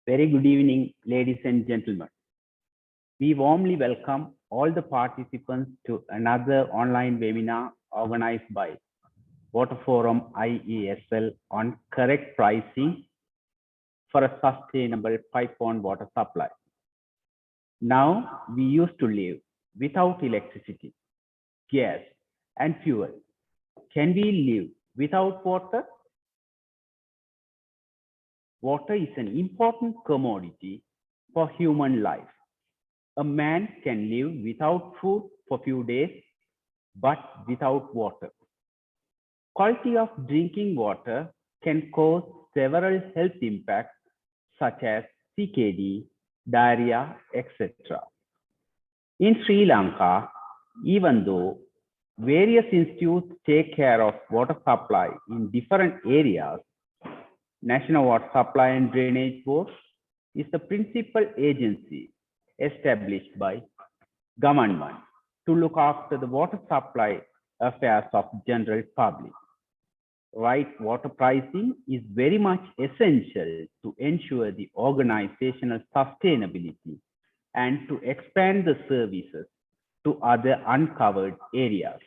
Very good evening, ladies and gentlemen. We warmly welcome all the participants to another online webinar organized by Water Forum IESL on correct pricing for a sustainable pipe-borne water supply. Now, we used to live without electricity, gas, and fuel. Can we live without water? Water is an important commodity for human life. A man can live without food for a few days, but without water. Quality of drinking water can cause several health impacts such as CKD, diarrhea, etc. In Sri Lanka, even though various institutes take care of water supply in different areas, National Water Supply and Drainage Board is the principal agency established by government to look after the water supply affairs of general public. Right water pricing is very much essential to ensure the organizational sustainability and to expand the services to other uncovered areas.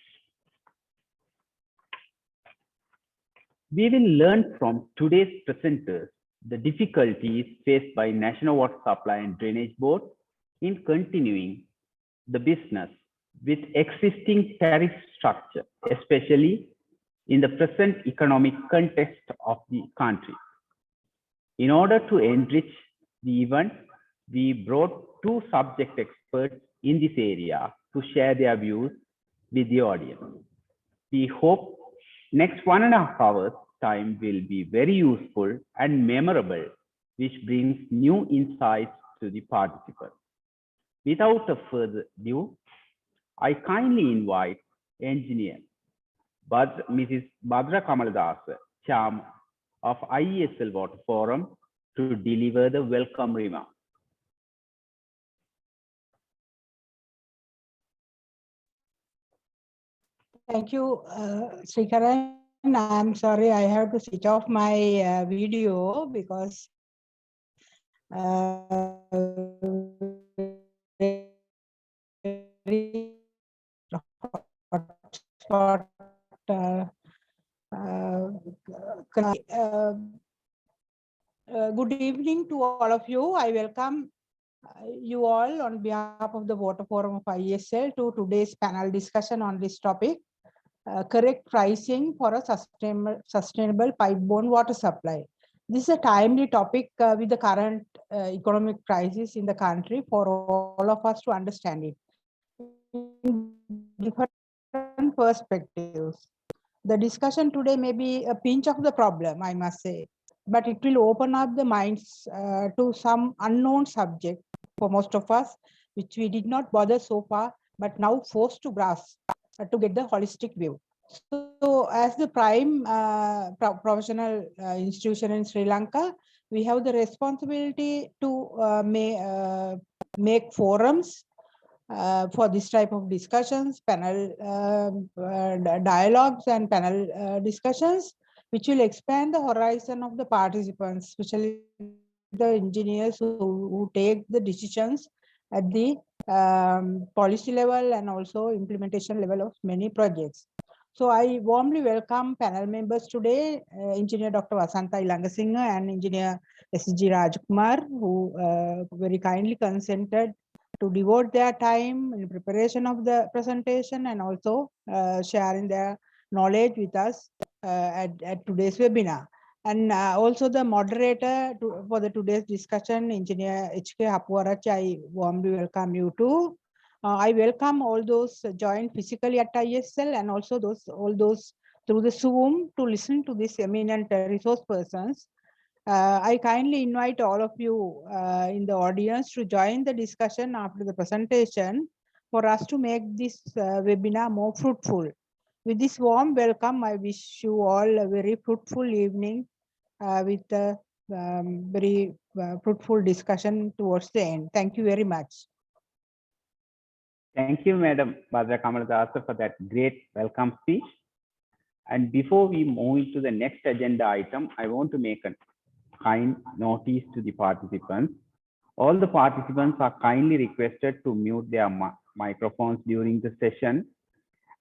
We will learn from today's presenters the difficulties faced by National Water Supply and Drainage Board in continuing the business with existing tariff structure, especially in the present economic context of the country. In order to enrich the event, we brought two subject experts in this area to share their views with the audience. We hope next 1.5 hours time will be very useful and memorable, which brings new insights to the participants. Without a further ado, I kindly invite engineer Mrs. Bhadra Kamaldas, Chairman of IESL Water Forum, to deliver the welcome remarks. Thank you, Srikaran. I'm sorry I have to switch off my video because hotspot good evening to all of you. I welcome you all on behalf of the Water Forum of IESL to today's panel discussion on this topic, correct pricing for a sustainable pipe-borne water supply. This is a timely topic with the current economic crisis in the country for all of us to understand it in different perspectives. The discussion today may be a pinch of the problem, I must say, but it will open up the minds to some unknown subject for most of us, which we did not bother so far, but now forced to grasp to get the holistic view. So as the prime professional institution in Sri Lanka, we have the responsibility to make forums for this type of discussions, panel dialogues and panel discussions, which will expand the horizon of the participants, especially the engineers who take the decisions at the policy level and also implementation level of many projects. So I warmly welcome panel members today, Engineer Dr. Vasantha Ilangasinghe and Engineer S.G. Rajkumar, who very kindly consented to devote their time in preparation of the presentation and also sharing their knowledge with us at today's webinar. And also the moderator for the today's discussion, Engineer H.K. Hapuarach, I warmly welcome you too. I welcome all those joined physically at IESL and also all those through the Zoom to listen to this eminent resource persons. I kindly invite all of you in the audience to join the discussion after the presentation for us to make this webinar more fruitful. With this warm welcome, I wish you all a very fruitful evening with a very fruitful discussion towards the end. Thank you very much. Thank you, Madam Bhadra Kamaldas, for that great welcome speech. And before we move into the next agenda item, I want to make a kind notice to the participants. All the participants are kindly requested to mute their microphones during the session,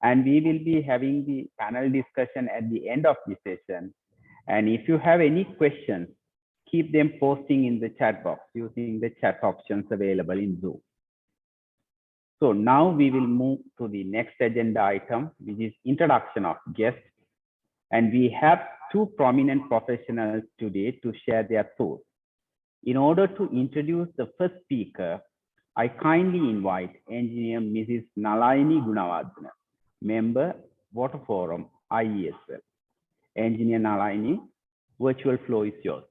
and we will be having the panel discussion at the end of the session. And if you have any questions, keep them posting in the chat box using the chat options available in Zoom. So now we will move to the next agenda item, which is introduction of guests. And we have two prominent professionals today to share their thoughts. In order to introduce the first speaker, I kindly invite Engineer Mrs. Nalaini Gunawardena, Member, Water Forum, IESL. Engineer Nalaini, virtual floor is yours.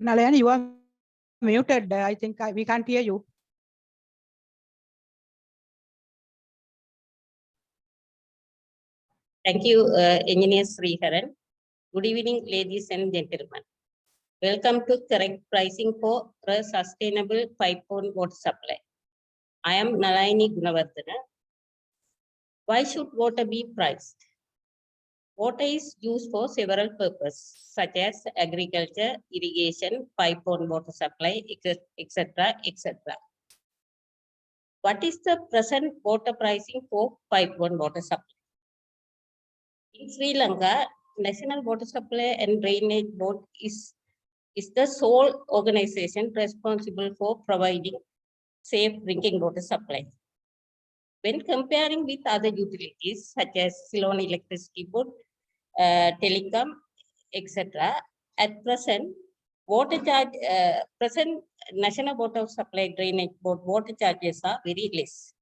Nalayan, you are muted. I think we can't hear you. Thank you, Engineer Sriharan. Good evening, ladies and gentlemen. Welcome to correct pricing for a sustainable pipe-borne water supply. I am Nalaini Gunawardena. Why should water be priced? Water is used for several purposes, such as agriculture, irrigation, pipe-borne water supply, etc., etc. What is the present water pricing for pipe-borne water supply? In Sri Lanka, National Water Supply and Drainage Board is the sole organization responsible for providing safe drinking water supply. When comparing with other utilities such as Ceylon Electricity Board, Telecom, etc., at present, present National Water Supply Drainage Board water charges are very less.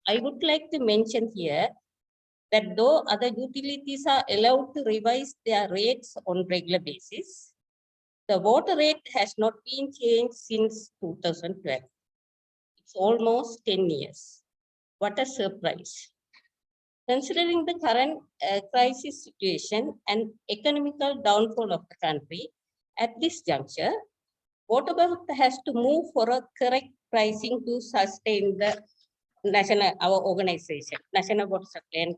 I would like to mention here that though other utilities are allowed to revise their rates on regular basis, the water rate has not been changed since 2012. It's almost 10 years. What a surprise. Considering the current crisis situation and economical downfall of the country, at this juncture, Water Board has to move for a correct pricing to sustain the our organization, National Water Supply and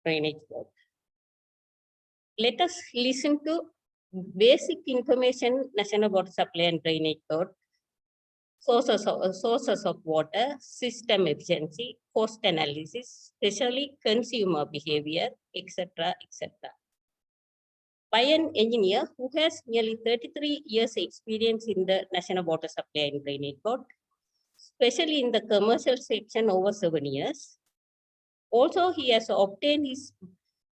Drainage Board. Let us listen to basic information National Water Supply and Drainage Board, sources of water, system efficiency, cost analysis, especially consumer behavior, etc., etc. By an engineer who has nearly 33 years experience in the National Water Supply and Drainage Board, especially in the commercial section over 7 years. Also, he has obtained his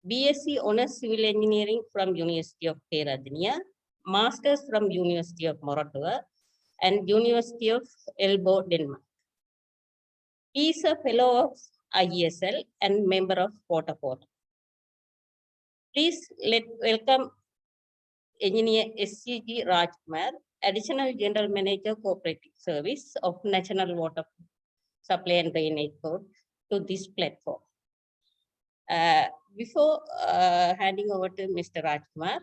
BSc Honours Civil Engineering from University of Peradeniya, Masters from University of Moratuwa, and University of Aalborg, Denmark. He is a fellow of IESL and member of Water Forum. Please welcome Engineer SCG Rajkumar, Additional General Manager Cooperative Service of National Water Supply and Drainage Board to this platform. Before handing over to Mr. Rajkumar,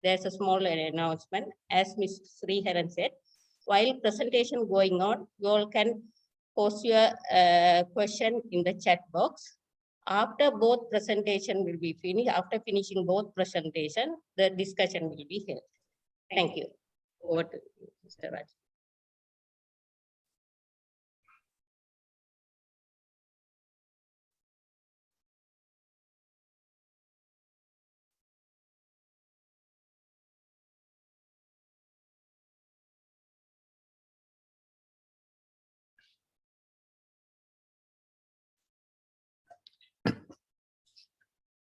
there's a small announcement. As Mr. Sriharan said, while presentation going on, you all can post your question in the chat box. After both presentation will be finished, after finishing both presentation, the discussion will be held. Thank you. Over to Mr. Raj.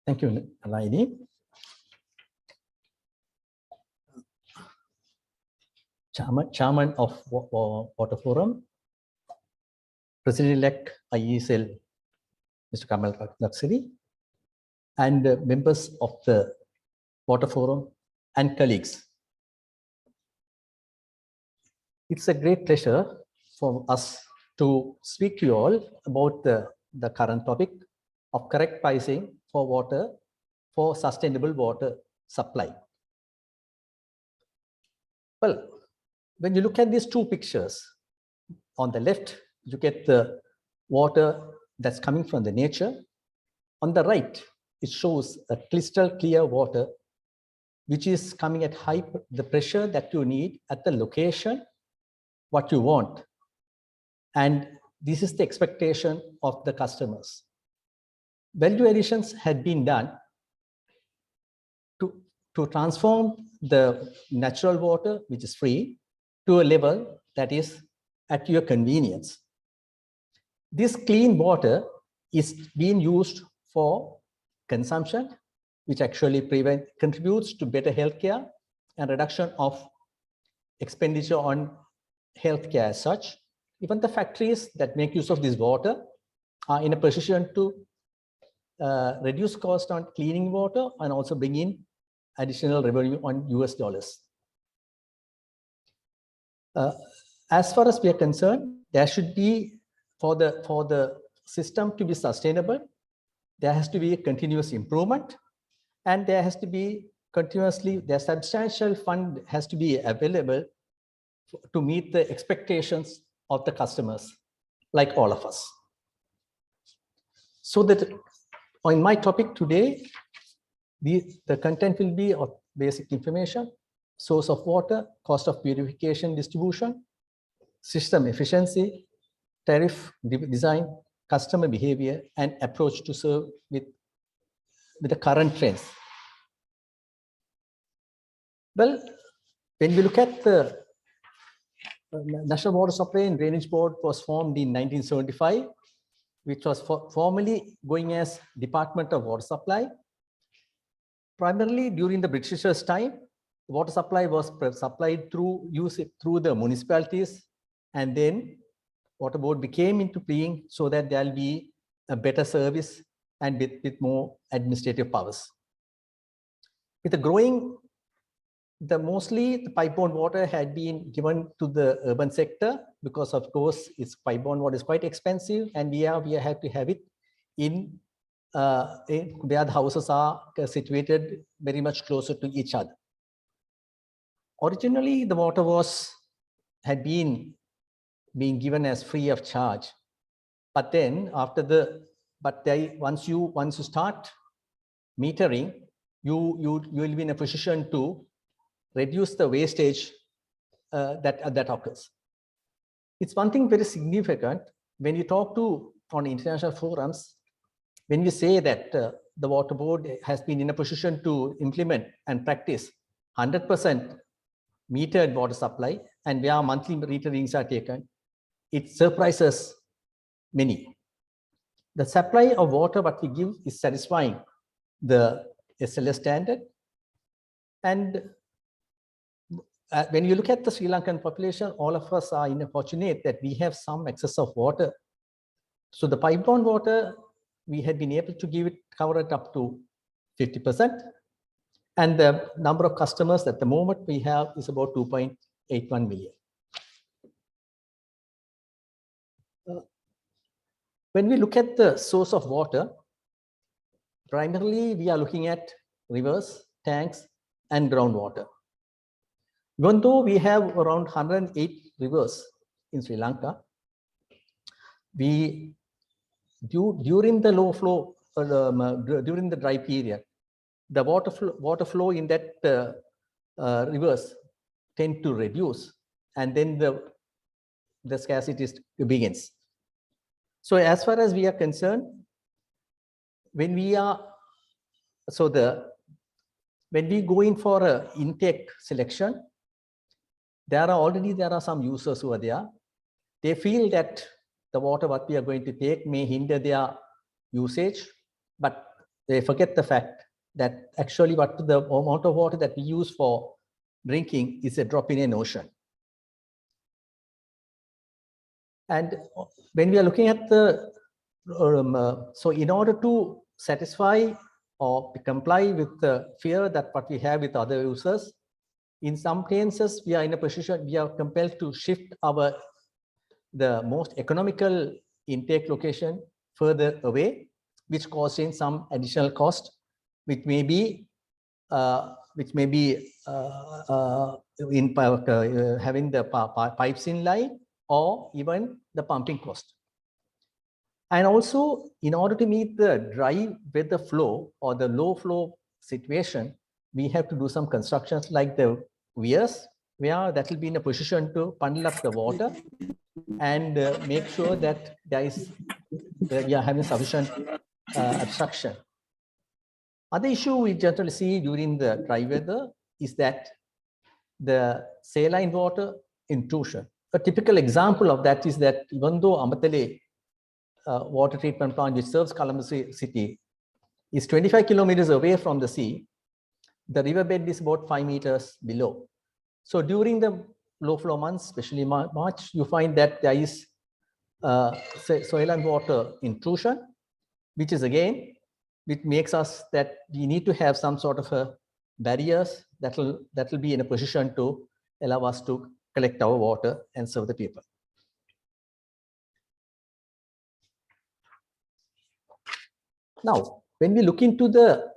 Thank you, Nalaini. Chairman of Water Forum, President-elect IESL Mr. Kamal Laksari, and members of the Water Forum and colleagues. It's a great pleasure for us to speak to you all about the current topic of correct pricing for water for sustainable water supply. Well, when you look at these two pictures, on the left, you get the water that's coming from the nature. On the right, it shows a crystal clear water, which is coming at the pressure that you need at the location, what you want. And this is the expectation of the customers. Value additions had been done to transform the natural water, which is free, to a level that is at your convenience. This clean water is being used for consumption, which actually contributes to better healthcare and reduction of expenditure on healthcare as such. Even the factories that make use of this water are in a position to reduce cost on cleaning water and also bring in additional revenue on US dollars. As far as we are concerned, there should be, for the system to be sustainable, there has to be a continuous improvement, and there has to be the substantial fund has to be available to meet the expectations of the customers, like all of us. So that on my topic today, the content will be of basic information, source of water, cost of purification distribution, system efficiency, tariff design, customer behavior, and approach to serve with the current trends. Well, when we look at the National Water Supply and Drainage Board was formed in 1975, which was formerly going as Department of Water Supply. Primarily during the Britishers' time, water supply was supplied through the municipalities, and then Water Board became into being so that there will be a better service and with more administrative powers. With the growing, mostly the pipe-borne water had been given to the urban sector because, of course, its pipe-borne water is quite expensive, and we have to have it in where the houses are situated very much closer to each other. Originally, the water had been being given as free of charge, but then once you start metering, you will be in a position to reduce the wastage that occurs. It's one thing very significant when you talk on international forums, when we say that the Water Board has been in a position to implement and practice 100% metered water supply, and where monthly meterings are taken, it surprises many. The supply of water what we give is satisfying the SLS standard. And when you look at the Sri Lankan population, all of us are fortunate that we have some excess of water. So the pipe-borne water, we had been able to cover it up to 50%. And the number of customers at the moment we have is about 2.81 million. When we look at the source of water, primarily we are looking at rivers, tanks, and groundwater. Even though we have around 108 rivers in Sri Lanka, during the low flow, during the dry period, the water flow in that rivers tend to reduce, and then the scarcity begins. So as far as we are concerned, when we go in for an intake selection, there are some users who are there. They feel that the water what we are going to take may hinder their usage, but they forget the fact that actually the amount of water that we use for drinking is a drop in an ocean. And when we are looking at the So in order to satisfy or comply with the fear that what we have with other users, in some cases, we are in a position, we are compelled to shift the most economical intake location further away, which causing some additional cost, which may be in having the pipes in line or even the pumping cost. And also, in order to meet the dry weather flow or the low flow situation, we have to do some constructions like the weirs, where that will be in a position to bundle up the water and make sure that we are having sufficient obstruction. Other issue we generally see during the dry weather is that the saline water intrusion. A typical example of that is that even though Amatale water treatment plant, which serves Colombo city, is 25 kilometers away from the sea, the riverbed is about 5 meters below. So during the low flow months, especially March, you find that there is soil and water intrusion, which is again, which makes us that we need to have some sort of barriers that will be in a position to allow us to collect our water and serve the people. Now, when we look into the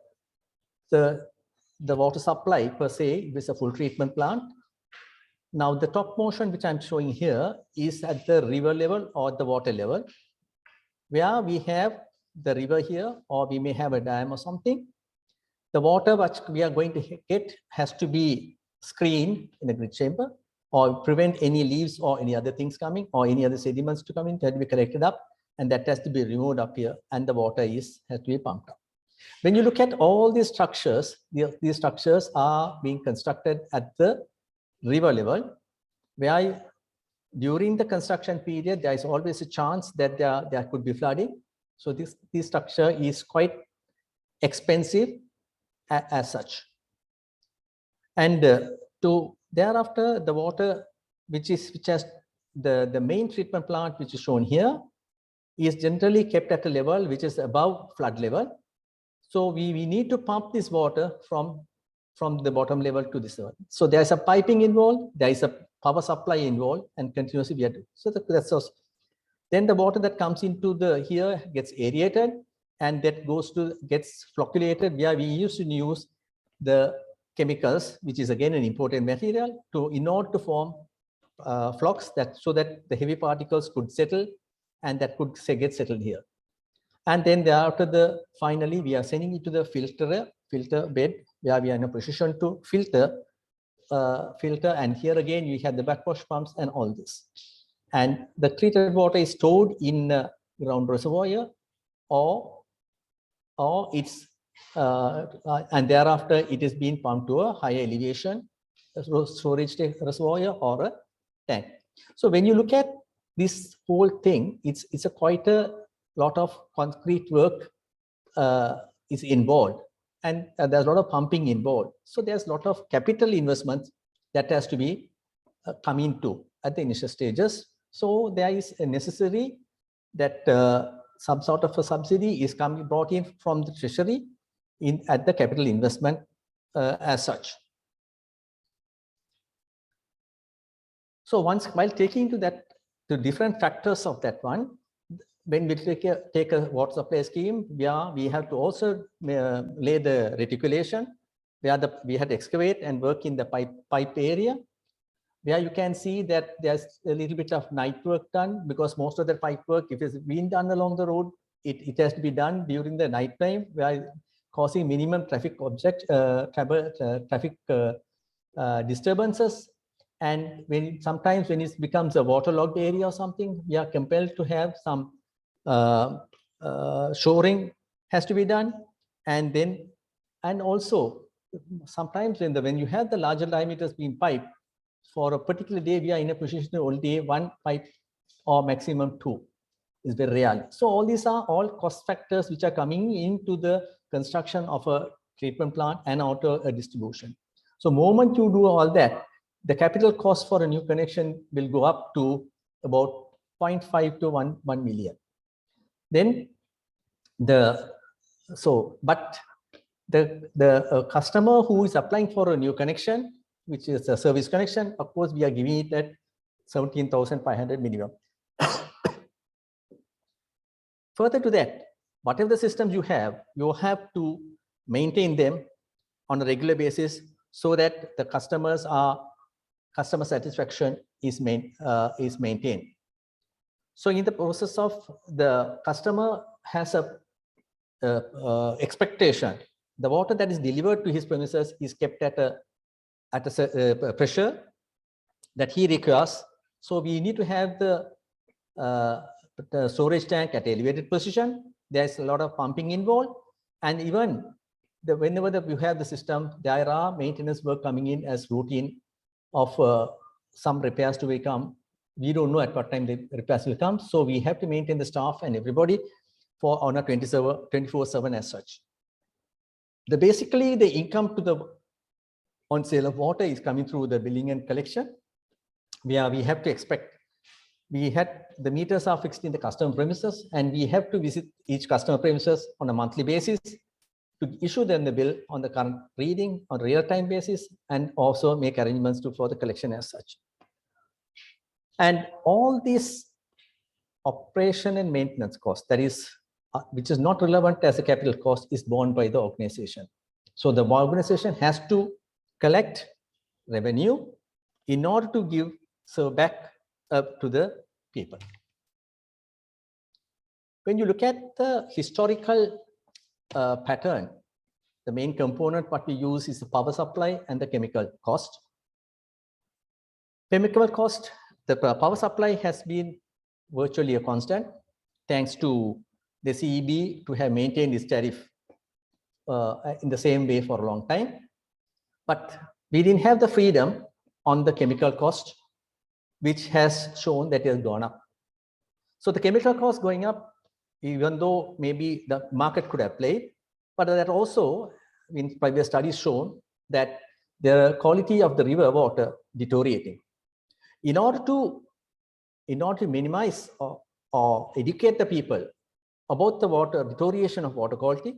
water supply per se with a full treatment plant, now the top portion which I'm showing here is at the river level or the water level, where we have the river here, or we may have a dam or something. The water which we are going to get has to be screened in a grid chamber or prevent any leaves or any other things coming or any other sediments to come in, that will be collected up, and that has to be removed up here, and the water has to be pumped up. When you look at all these structures, these structures are being constructed at the river level, where during the construction period, there is always a chance that there could be flooding. So this structure is quite expensive as such. And to thereafter, the water which has the main treatment plant, which is shown here, is generally kept at a level which is above flood level. So we need to pump this water from the bottom level to this level. So there's a piping involved, there is a power supply involved, and continuously we have to. So then the water that comes into here gets aerated, and that gets flocculated, where we used to use the chemicals, which is again an important material, in order to form flocks so that the heavy particles could settle, and that could get settled here. And then thereafter, finally we are sending it to the filter bed, where we are in a position to filter. And here again we have the backwash pumps and all this. And the treated water is stored in a ground reservoir, or it's and thereafter it is being pumped to a higher elevation storage reservoir or a tank. So when you look at this whole thing, it's quite a lot of concrete work is involved, and there's a lot of pumping involved. So there's a lot of capital investments that has to be coming to at the initial stages. So there is a necessary that some sort of a subsidy is brought in from the treasury at the capital investment as such. So while taking to that, the different factors of that one, when we take a water supply scheme, we have to also lay the reticulation, where we had to excavate and work in the pipe area, where you can see that there's a little bit of night work done, because most of the pipe work, if it's been done along the road, it has to be done during the night time, where causing minimum traffic disturbances. And sometimes when it becomes a waterlogged area or something, we are compelled to have some shoring has to be done. And also sometimes when you have the larger diameters being piped, for a particular day, we are in a position to only one pipe or maximum two is very rare. So all these are all cost factors which are coming into the construction of a treatment plant and auto distribution. So moment you do all that, the capital cost for a new connection will go up to about 0.5 to 1 million. Then but the customer who is applying for a new connection, which is a service connection, of course, we are giving it at 17,500 minimum. Further to that, whatever the systems you have to maintain them on a regular basis so that the customer satisfaction is maintained. So in the process of the customer has a expectation, the water that is delivered to his premises is kept at a pressure that he requires. So we need to have the storage tank at elevated position. There's a lot of pumping involved, and even whenever you have the system, there are maintenance work coming in as routine of some repairs to become. We don't know at what time the repairs will come, so we have to maintain the staff and everybody on a 24/7 as such. Basically the income on sale of water is coming through the billing and collection, where we have to expect. The meters are fixed in the customer premises, and we have to visit each customer premises on a monthly basis to issue them the bill on the current reading on a real-time basis, and also make arrangements for the collection as such. And all these operation and maintenance costs, that is, which is not relevant as a capital cost, is borne by the organization. So the organization has to collect revenue in order to serve back to the people. When you look at the historical pattern, the main component what we use is the power supply and the chemical cost. Chemical cost, the power supply has been virtually a constant, thanks to the CEB to have maintained its tariff in the same way for a long time. But we didn't have the freedom on the chemical cost, which has shown that it has gone up. So the chemical cost going up, even though maybe the market could have played, but that also in previous studies shown that the quality of the river water deteriorating. In order to minimize or educate the people about the deterioration of water quality,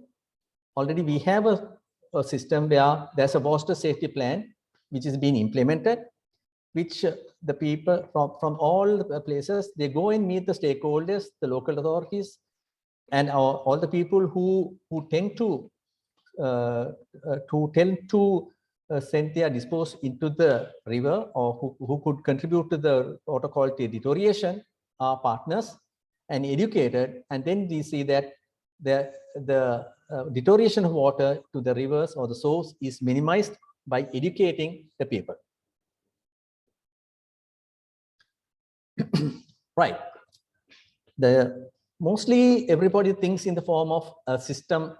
already we have a system where there's a water safety plan which is being implemented, which the people from all the places, they go and meet the stakeholders, the local authorities, and all the people who tend to send their dispose into the river, or who could contribute to the water quality deterioration, are partners and educated. And then we see that the deterioration of water to the rivers or the source is minimized by educating the people. Right. Mostly everybody thinks in the form of a system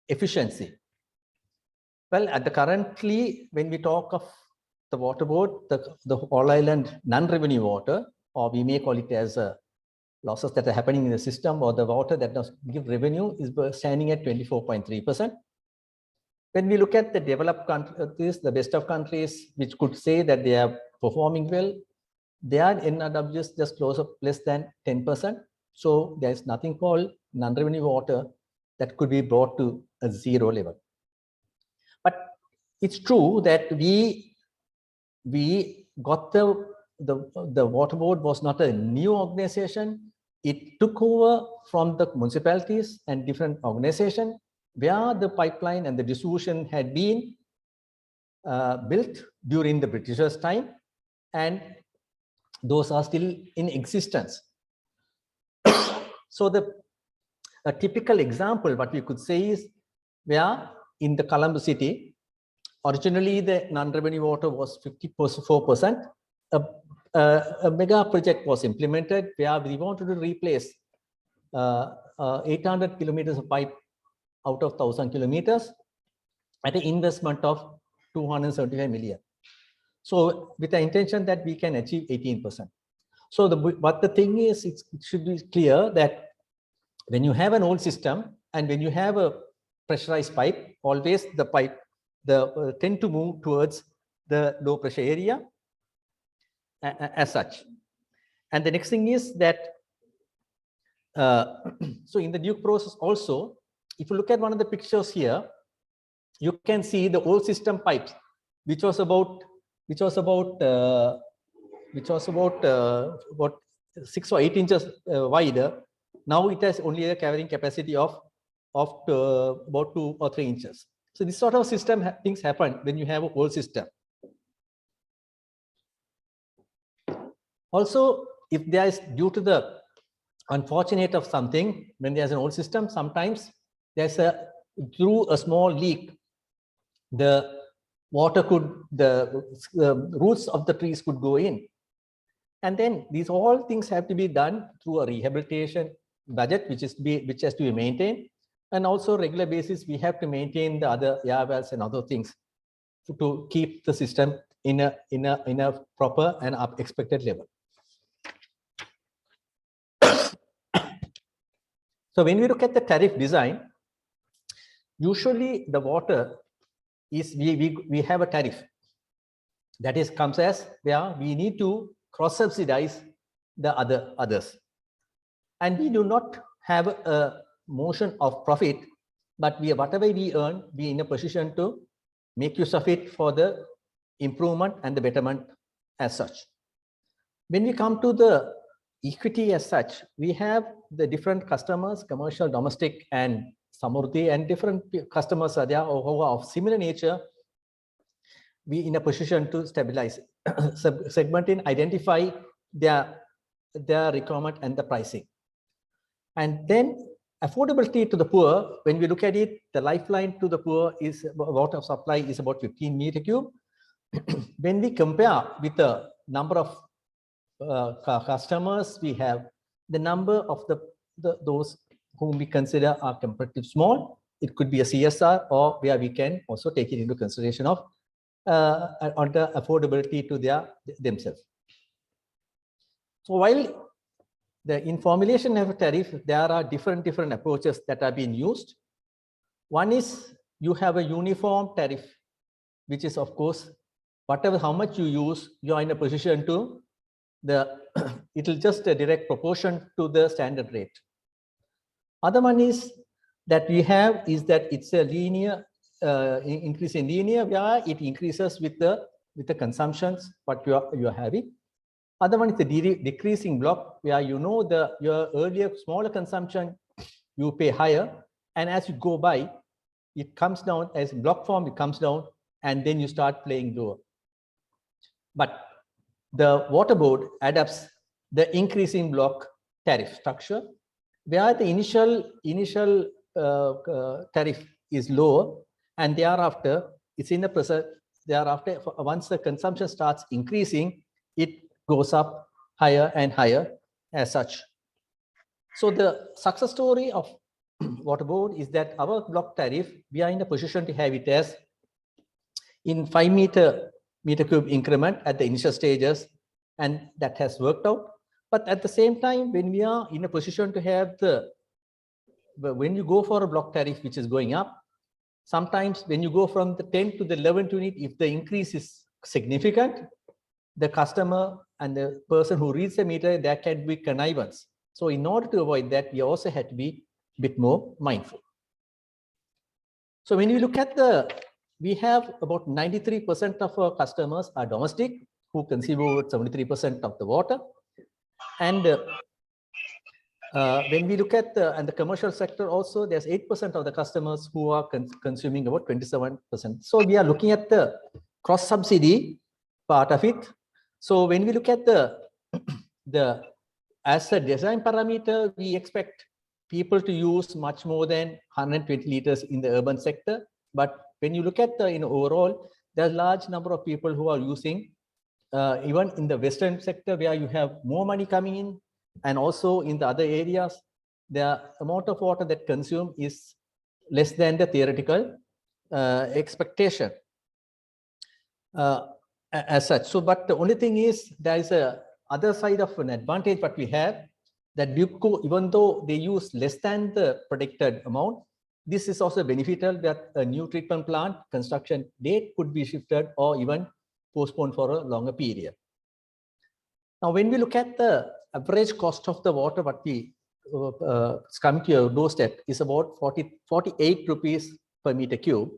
efficiency. Well, currently, when we talk of the water board, the all island non-revenue water, or we may call it as losses that are happening in the system, or the water that does give revenue, is standing at 24.3%. When we look at the developed countries, the best of countries, which could say that they are performing well, their NRWs just close up less than 10%. So there is nothing called non-revenue water that could be brought to a zero level. But it's true that we got the water board was not a new organization. It took over from the municipalities and different organizations where the pipeline and the distribution had been built during the Britishers' time, and those are still in existence. So a typical example, what we could say is, where in the Colombo city, originally the non-revenue water was 54%. A mega project was implemented where we wanted to replace 800 kilometers of pipe out of 1,000 kilometers at an investment of 275 million. So with the intention that we can achieve 18%. So but the thing is, it should be clear that when you have an old system and when you have a pressurized pipe, always the pipe tend to move towards the low pressure area as such. And the next thing is that So in the Duke process also, if you look at one of the pictures here, you can see the old system pipes, which was about about 6 or 8 inches wider. Now it has only a carrying capacity of about 2 or 3 inches. So this sort of system things happen when you have a whole system. Also, if there is, due to the unfortunate of something, when there's an old system, sometimes there's through a small leak, the water could, the roots of the trees could go in. And then these all things have to be done through a rehabilitation budget, which has to be maintained. And also regular basis, we have to maintain the other air wells and other things to keep the system in a proper and expected level. So when we look at the tariff design, usually the water is, we have a tariff that is comes as where we need to cross-subsidize the others. And we do not have a motion of profit, but whatever we earn, we in a position to make use of it for the improvement and the betterment as such. When we come to the equity as such, we have the different customers, commercial, domestic, and Samurdhi, and different customers are there who are of similar nature. We in a position to stabilize, segment in, identify their requirement and the pricing. And then affordability to the poor, when we look at it, the lifeline to the poor is water supply is about 15 meter cube. When we compare with the number of customers we have, the number of those whom we consider are comparatively small, it could be a CSR, or where we can also take it into consideration of on the affordability to themselves. So while in formulation of a tariff, there are different approaches that are being used. One is you have a uniform tariff, which is of course, how much you use, you are in a position to it will just a direct proportion to the standard rate. Other one is that we have is that it's a linear increase in linear, where it increases with the consumptions what you are having. Other one is the decreasing block, where you know your earlier smaller consumption you pay higher, and as you go by, it comes down as block form, it comes down, and then you start playing lower. But the water board adapts the increasing block tariff structure, where the initial tariff is lower, and thereafter it's in the present. Thereafter, once the consumption starts increasing, it goes up higher and higher as such. So the success story of water board is that our block tariff, we are in a position to have it as in 5 meter cube increment at the initial stages, and that has worked out. But at the same time, when we are in a position to have when you go for a block tariff which is going up, sometimes when you go from the 10 to the 11 unit, if the increase is significant, the customer and the person who reads the meter, there can be connivance. So in order to avoid that, we also had to be a bit more mindful. So when you look at we have about 93% of our customers are domestic, who consume about 73% of the water. And when we look at the commercial sector also, there's 8% of the customers who are consuming about 27%. So we are looking at the cross-subsidy part of it. So when we look at as a design parameter, we expect people to use much more than 120 liters in the urban sector. But when you look at overall, there's a large number of people who are using, even in the Western sector where you have more money coming in, and also in the other areas, the amount of water that consumed is less than the theoretical expectation as such. So, but the only thing is, there is a other side of an advantage what we have, that BUPCO, even though they use less than the predicted amount, this is also beneficial that a new treatment plant construction date could be shifted or even postponed for a longer period. Now, when we look at the average cost of the water, what we come to your doorstep is about 48 rupees per meter cube.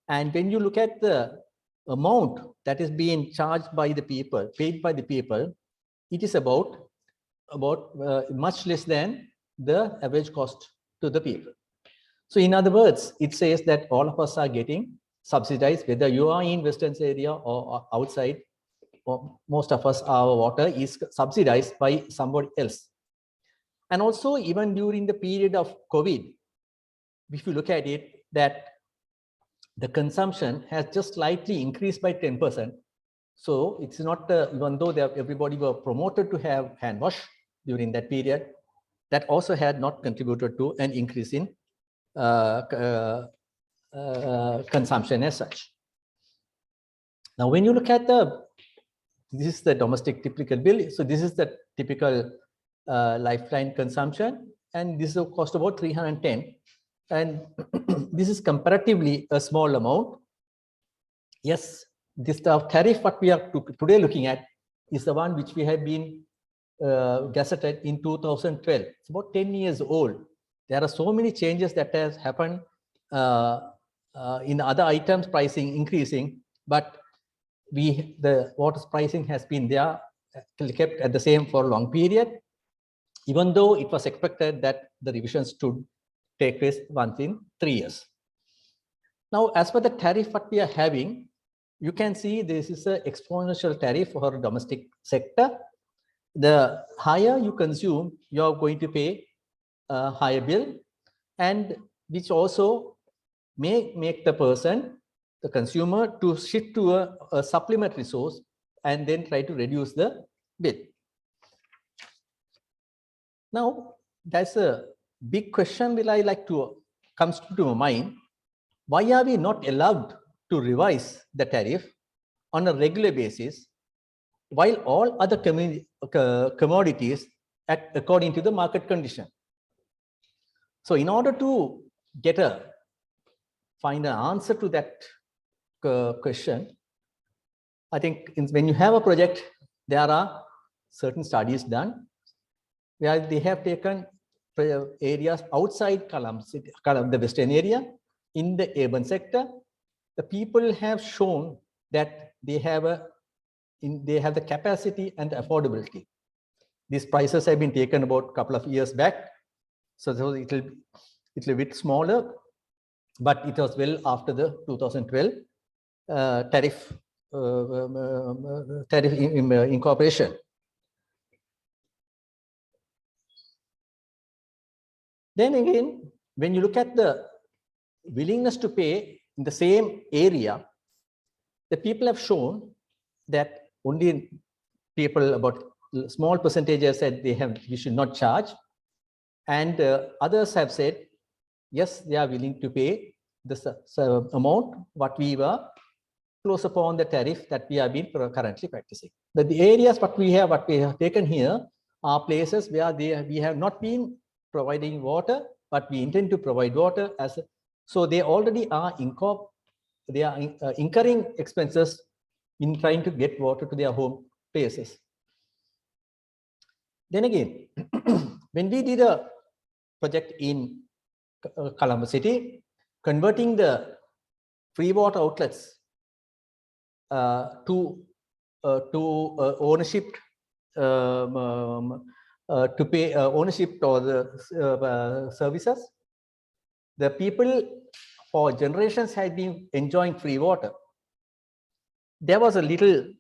And when you look at the amount that is being charged by the people, paid by the people, it is about much less than the average cost to the people. So in other words, it says that all of us are getting subsidized, whether you are in Western area or outside, or most of us, our water is subsidized by somebody else. And also even during the period of COVID, if you look at it, that the consumption has just slightly increased by 10%. So it's not, even though everybody were promoted to have hand wash during that period, that also had not contributed to an increase in consumption as such. Now, when you look at this is the domestic typical bill. So this is the typical lifeline consumption, and this is a cost about 310. And this is comparatively a small amount. Yes, this tariff what we are today looking at is the one which we have been gazetted in 2012. It's about 10 years old. There are so many changes that has happened in other items, pricing increasing, but the water's pricing has been there, kept at the same for a long period, even though it was expected that the revisions should take place once in 3 years. Now, as per the tariff what we are having, you can see this is an exponential tariff for domestic sector. The higher you consume, you are going to pay a higher bill, and which also may make the person, the consumer, to shift to a supplementary source and then try to reduce the bill. Now, that's a big question will I like to comes to my mind. Why are we not allowed to revise the tariff on a regular basis while all other commodities act according to the market condition? So in order to find an answer to that question, I think when you have a project, there are certain studies done where they have taken areas outside the Western area in the urban sector. The people have shown that they have the capacity and the affordability. These prices have been taken about a couple of years back, so it's a bit smaller, but it was well after the 2012 tariff incorporation. Then again, when you look at the willingness to pay in the same area, the people have shown that only people, about small percentages, said we should not charge, and others have said yes, they are willing to pay this amount what we were close upon the tariff that we have been currently practicing. The areas what we have taken here are places where we have not been providing water, but we intend to provide water so they already are incurring expenses in trying to get water to their home places. Then again, when we did a project in Colombo City, converting the free water outlets to ownership, to pay ownership or the services, the people for generations had been enjoying free water. There was a little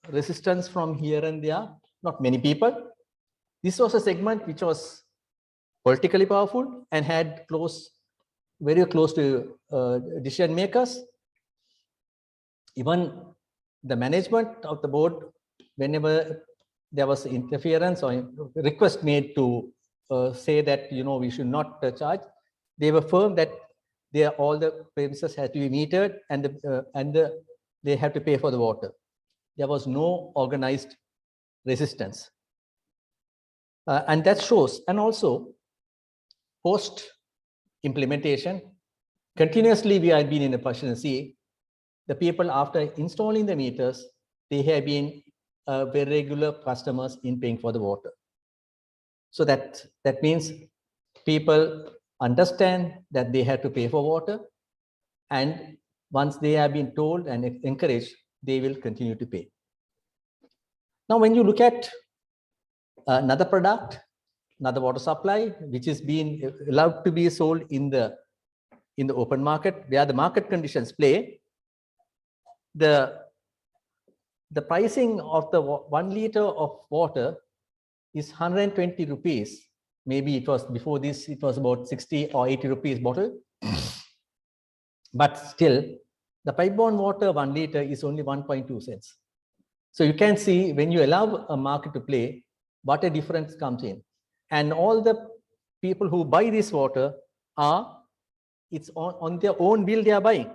resistance from here and there, not many people. This was a segment which was politically powerful and had very close to decision makers. Even the management of the board, whenever there was interference or request made to say that we should not charge, they were firm that all the premises had to be metered and they have to pay for the water. There was no organized resistance, and that shows. And also, post implementation, continuously we have been in a position to see the people, after installing the meters, they have been very regular customers in paying for the water. So that means people understand that they have to pay for water, and once they have been told and encouraged, they will continue to pay. Now, when you look at another product, another water supply, which is being allowed to be sold in the open market, where the market conditions play, the pricing of the 1 liter of water is 120 rupees. Maybe it was before this, it was about 60 or 80 rupees bottle. But still, the pipe-borne water 1 liter is only 1.2 cents. So you can see when you allow a market to play, what a difference comes in. And all the people who buy this water it's on their own bill they are buying.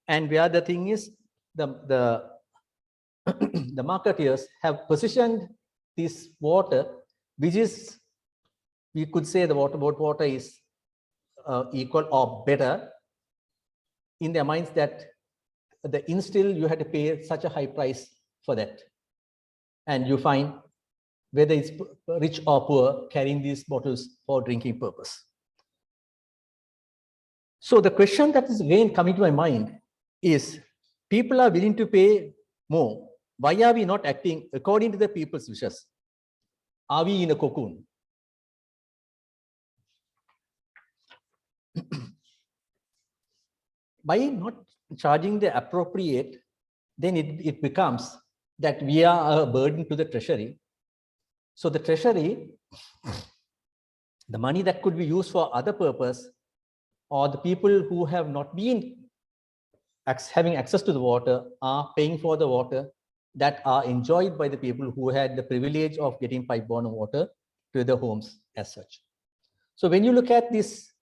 And where the thing is, the the marketeers have positioned this water, which is, we could say the water is equal or better, in their minds that the instill you had to pay such a high price for that. And you find whether it's rich or poor carrying these bottles for drinking purpose. So the question that is again coming to my mind is, people are willing to pay more. Why are we not acting according to the people's wishes? Are we in a cocoon? By not charging the appropriate, then it becomes that we are a burden to the treasury. So the treasury, the money that could be used for other purpose, or the people who have not been having access to the water are paying for the water that are enjoyed by the people who had the privilege of getting pipe-borne water to their homes as such. So when you look at this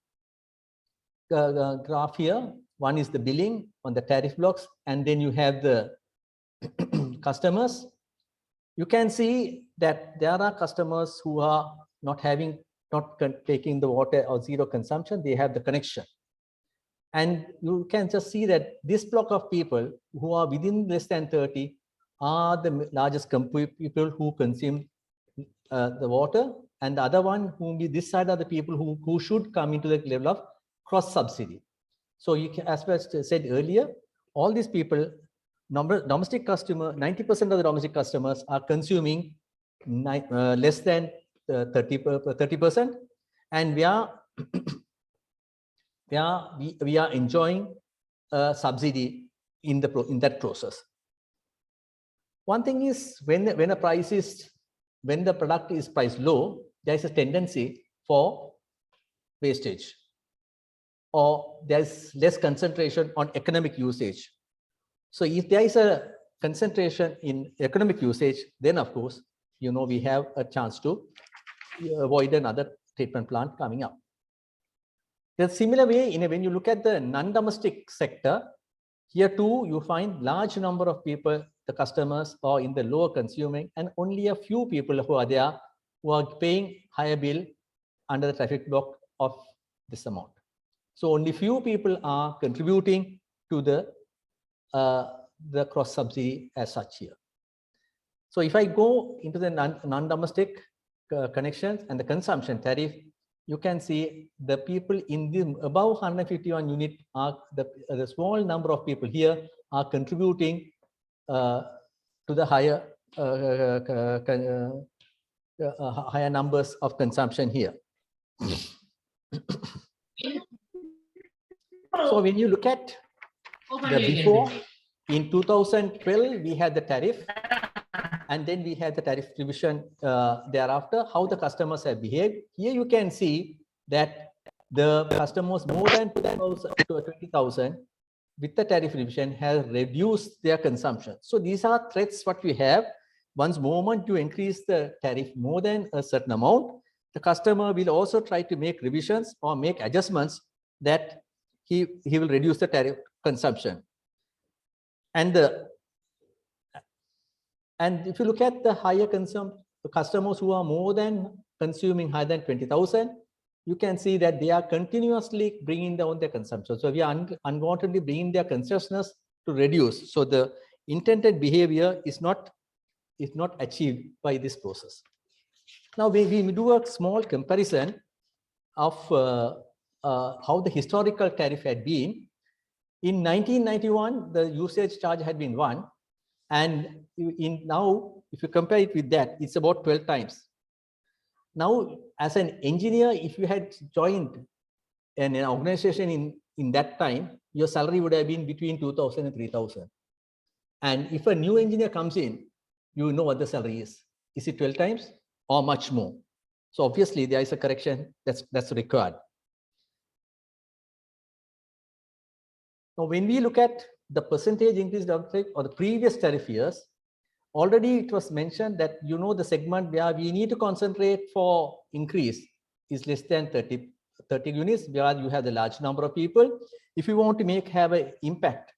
graph here, one is the billing on the tariff blocks, and then you have the customers. You can see that there are customers who are not taking the water or zero consumption, they have the connection. And you can just see that this block of people who are within less than 30 are the largest people who consume the water, and the other one whom this side are the people who should come into the level of cross subsidy. So you can, as I said earlier, all these people, domestic customer, 90% of the domestic customers are consuming less than 30%, and we are enjoying a subsidy in that process. One thing is when the product is priced low, there is a tendency for wastage, or there's less concentration on economic usage. So if there is a concentration in economic usage, then of course, we have a chance to avoid another treatment plant coming up. The similar way, when you look at the non-domestic sector, here too, you find large number of people, the customers are in the lower consuming, and only a few people who are there who are paying higher bill under the traffic block of this amount. So only few people are contributing to the cross subsidy as such here. So if I go into the non-domestic connections and the consumption tariff, you can see the people in the above 151 unit are the small number of people here are contributing to the higher higher numbers of consumption here. So when you look at the before, in 2012 we had the tariff, and then we had the tariff revision thereafter, how the customers have behaved. Here you can see that the customers more than 20,000 with the tariff revision have reduced their consumption. So these are threats what we have. Once moment you increase the tariff more than a certain amount, the customer will also try to make revisions or make adjustments that he will reduce the tariff consumption. And if you look at the higher customers who are more than consuming higher than 20,000, you can see that they are continuously bringing down their consumption. So we are unwantedly bringing their consciousness to reduce. So the intended behavior is not achieved by this process. Now we do a small comparison of how the historical tariff had been. In 1991, the usage charge had been 1, and now if you compare it with that, it's about 12 times. Now, as an engineer, if you had joined an organization in that time, your salary would have been between 2,000 and 3,000. And if a new engineer comes in, you know what the salary is. Is it 12 times or much more? So obviously there is a correction that's required. Now, when we look at the percentage increase or the previous tariff years, already it was mentioned that, you know, the segment where we need to concentrate for increase is less than 30 units, where you have the large number of people. If you want to have an impact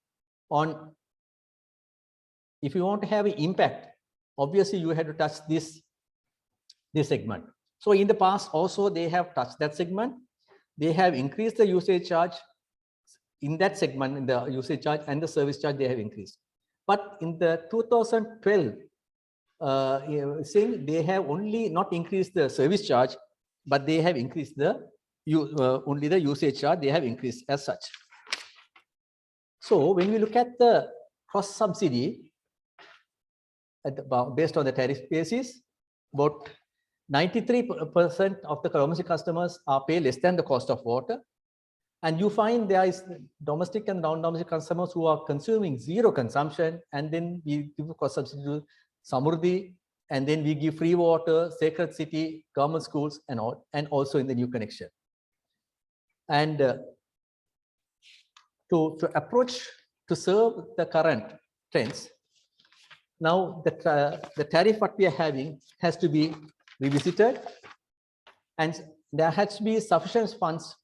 on, obviously you have to touch this segment. So in the past also they have touched that segment. They have increased the usage charge in that segment, in the usage charge and the service charge they have increased. But in the 2012 saying, they have only not increased the service charge, but they have increased the only the usage charge they have increased as such. So when we look at the cross subsidy based on the tariff basis, about 93% of the domestic customers are pay less than the cost of water. And you find there is domestic and non-domestic customers who are consuming zero consumption, and then we give cost subsidy to Samurdhi, and then we give free water, Sacred City, government schools, and all, and also in the new connection. And to serve the current trends, now the tariff what we are having has to be revisited, and there has to be sufficient funds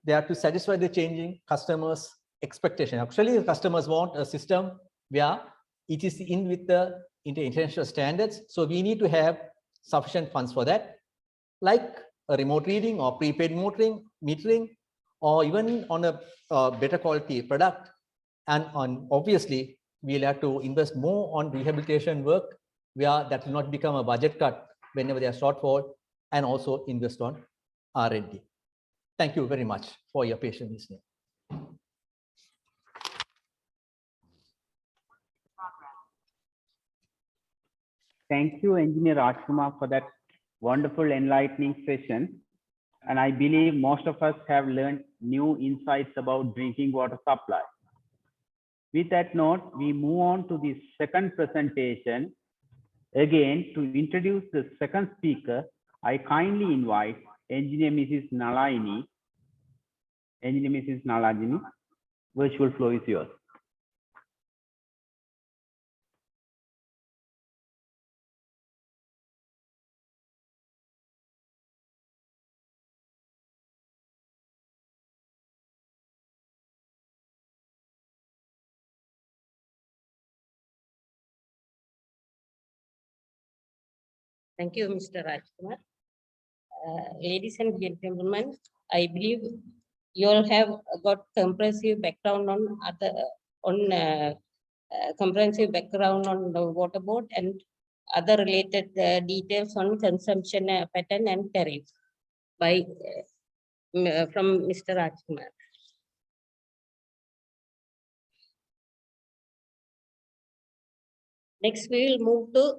there to satisfy the changing customers' expectation. Actually, the customers want a system where it is in with the international standards. So we need to have sufficient funds for that, like a remote reading or prepaid metering, or even on a better quality product. And obviously, we'll have to invest more on rehabilitation work, where that will not become a budget cut whenever there are shortfall, and also invest on R&D. Thank you very much for your patient listening. Thank you, Engineer Rajkumar, for that wonderful enlightening session. And I believe most of us have learned new insights about drinking water supply. With that note, we move on to the second presentation. Again, to introduce the second speaker, I kindly invite Engineer Mrs. Nalini. Engineer Mrs. Nalini, virtual flow is yours. Thank you, Mr. Rajkumar. Ladies and gentlemen, I believe you all have got comprehensive background on comprehensive background on the water board and other related details on consumption pattern and tariff by from Mr. Rajkumar. Next, we will move to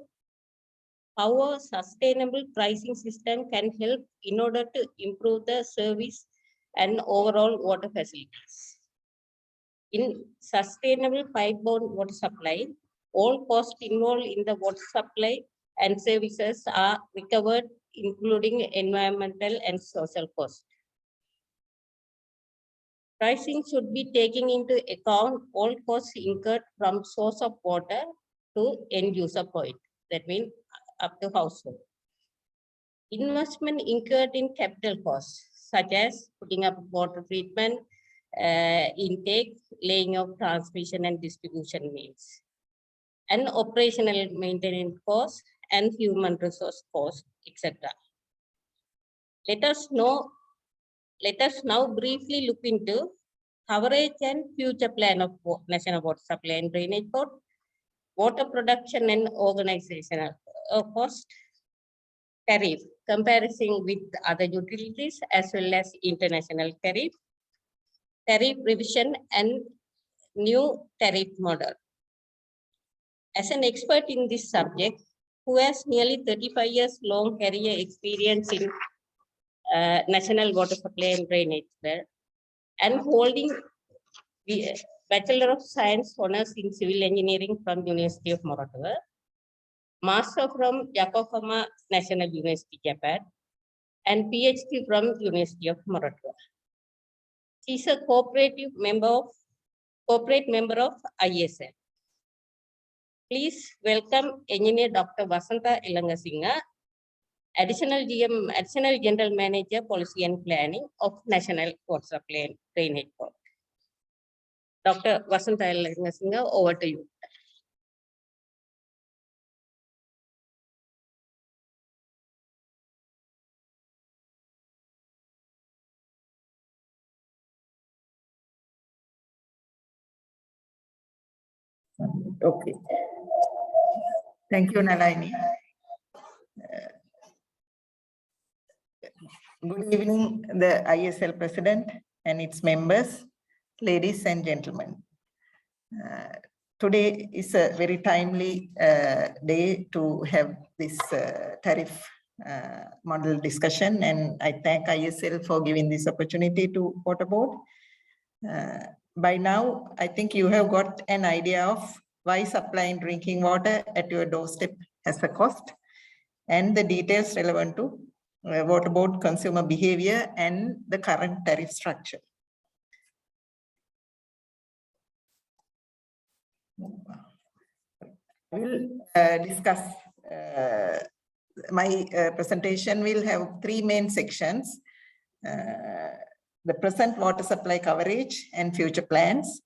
how a sustainable pricing system can help in order to improve the service and overall water facilities. In sustainable pipe-borne water supply, all costs involved in the water supply and services are recovered, including environmental and social costs. Pricing should be taking into account all costs incurred from source of water to end user point. That means up to household. Investment incurred in capital costs, such as putting up water treatment, intake, laying of transmission and distribution mains, and operational maintenance costs and human resource costs, etc. Let us now briefly look into coverage and future plan of National Water Supply and Drainage Board, water production and organizational cost, tariff, comparison with other utilities as well as international tariff, tariff revision and new tariff model. As an expert in this subject, who has nearly 35 years long career experience in national water supply and drainage there, and holding the Bachelor of Science honors in civil engineering from University of Moratuwa, Master from Yokohama National University, Japan, and PhD from University of Moratuwa. She is a corporate member of ISL. Please welcome Engineer Dr. Vasantha Ilangasinga, Additional General Manager, Policy and Planning of National Water Supply and Drainage Board. Dr. Vasantha Ilangasinga, over to you. Okay. Thank you, Nalaini. Good evening, the ISL President and its members, ladies and gentlemen. Today is a very timely day to have this tariff model discussion, and I thank ISL for giving this opportunity to Water Board. By now, I think you have got an idea of why supplying drinking water at your doorstep has a cost, and the details relevant to Water Board consumer behavior and the current tariff structure. I will discuss, my presentation will have three main sections. The present water supply coverage and future plans,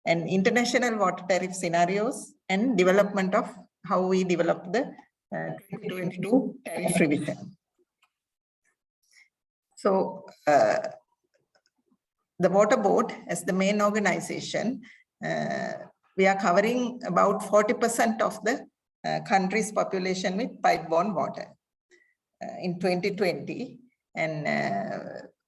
and international water tariff scenarios, and development of how we develop the 2022 tariff revision. So the Water Board as the main organization, we are covering about 40% of the country's population with pipe-borne water in 2020, and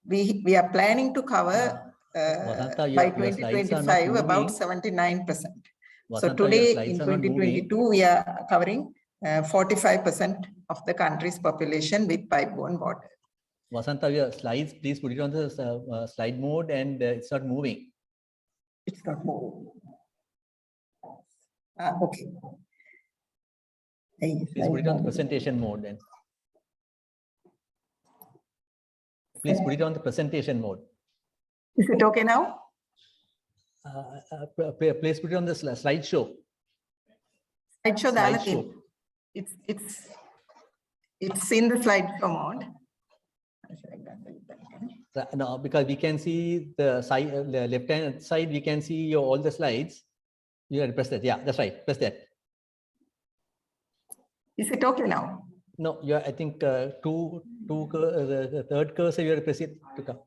we are planning to cover by 2025 about 79%. So today in 2022 we are covering 45% of the country's population with pipe-borne water. Vasantha, your slides, please put it on the slide mode, and it's not moving. It's not moving. Okay. Please put it on the presentation mode then. Please put it on the presentation mode. Is it okay now? Please put it on the slideshow. Slideshow. It's in the slideshow mode. No, because we can see the side, the left-hand side, we can see all the slides. You have to press that. Yeah, that's right. Press that. Is it okay now? No, yeah, I think the third cursor you have to press it to come.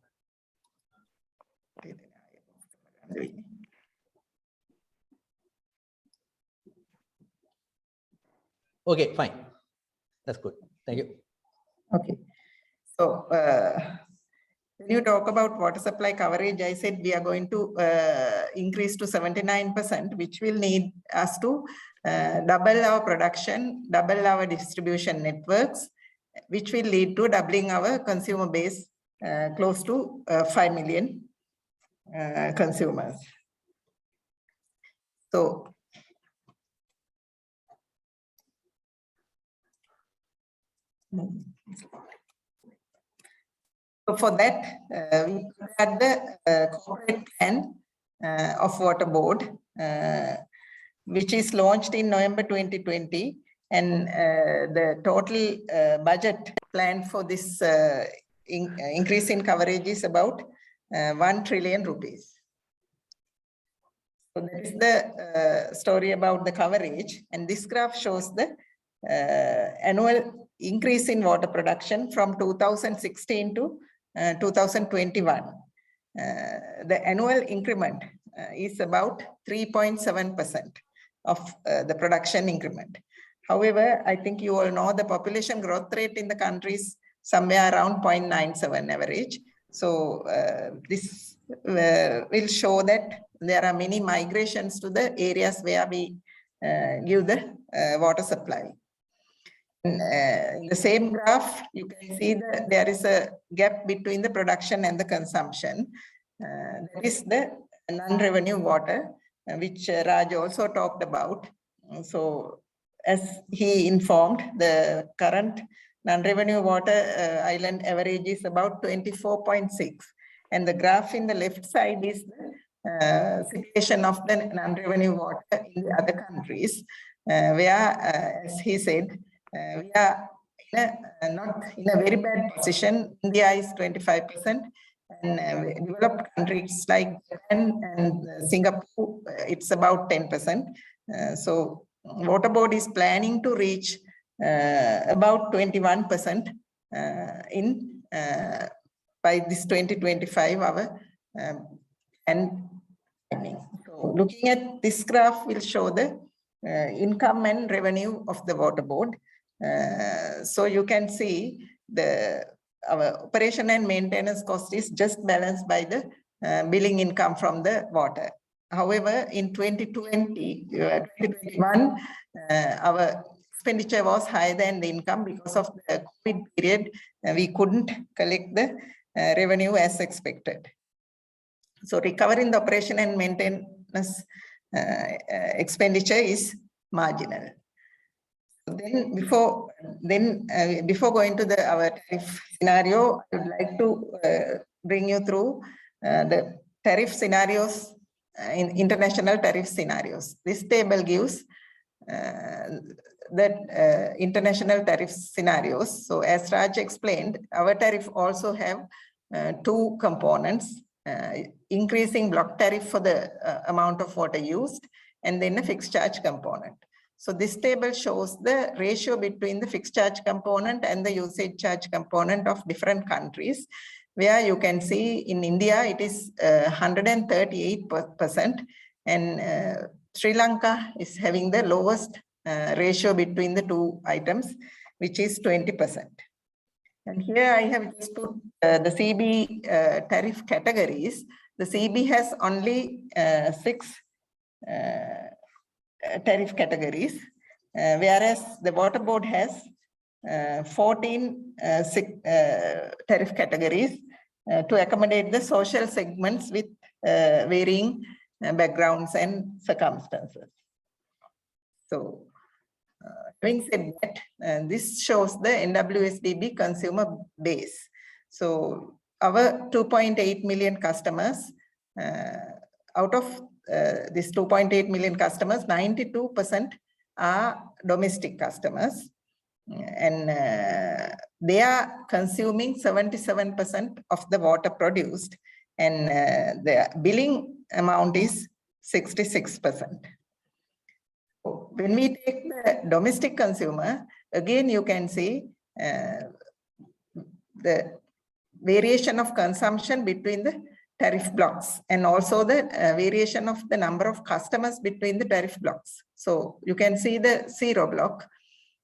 Okay, fine. That's good. Thank you. Okay. So when you talk about water supply coverage, I said we are going to increase to 79%, which will need us to double our production, double our distribution networks, which will lead to doubling our consumer base close to 5 million consumers. So for that, we had the corporate plan of Water Board, which is launched in November 2020, and the total budget plan for this increase in coverage is about 1 trillion rupees. So that is the story about the coverage, and this graph shows the annual increase in water production from 2016 to 2021. The annual increment is about 3.7% of the production increment. However, I think you all know the population growth rate in the country is somewhere around 0.97 average. So this will show that there are many migrations to the areas where we give the water supply. In the same graph, you can see that there is a gap between the production and the consumption. That is the non-revenue water, which Raj also talked about. So as he informed, the current non-revenue water island average is about 24.6. And the graph in the left side is the situation of the non-revenue water in the other countries, where, as he said, we are not in a very bad position. India is 25%, and developed countries like Japan and Singapore, it's about 10%. So Water Board is planning to reach about 21% in by this 2025 our and so looking at this graph will show the income and revenue of the Water Board. So you can see our operation and maintenance cost is just balanced by the billing income from the water. However, in 2021, our expenditure was higher than the income because of the COVID period. We couldn't collect the revenue as expected. So recovering the operation and maintenance expenditure is marginal. Then before going to our tariff scenario, I would like to bring you through the tariff scenarios in international tariff scenarios. This table gives the international tariff scenarios. So as Raj explained, our tariff also have two components, increasing block tariff for the amount of water used, and then a fixed charge component. So this table shows the ratio between the fixed charge component and the usage charge component of different countries, where you can see in India, it is 138%, and Sri Lanka is having the lowest ratio between the two items, which is 20%. And here I have just put the CB tariff categories. The CB has only 6 tariff categories, whereas the Water Board has 14 tariff categories to accommodate the social segments with varying backgrounds and circumstances. So, having said that, this shows the NWSDB consumer base. So, our 2.8 million customers, out of this 2.8 million customers, 92% are domestic customers, and they are consuming 77% of the water produced, and the billing amount is 66%. When we take the domestic consumer, again you can see the variation of consumption between the tariff blocks, and also the variation of the number of customers between the tariff blocks. So you can see the 0 block,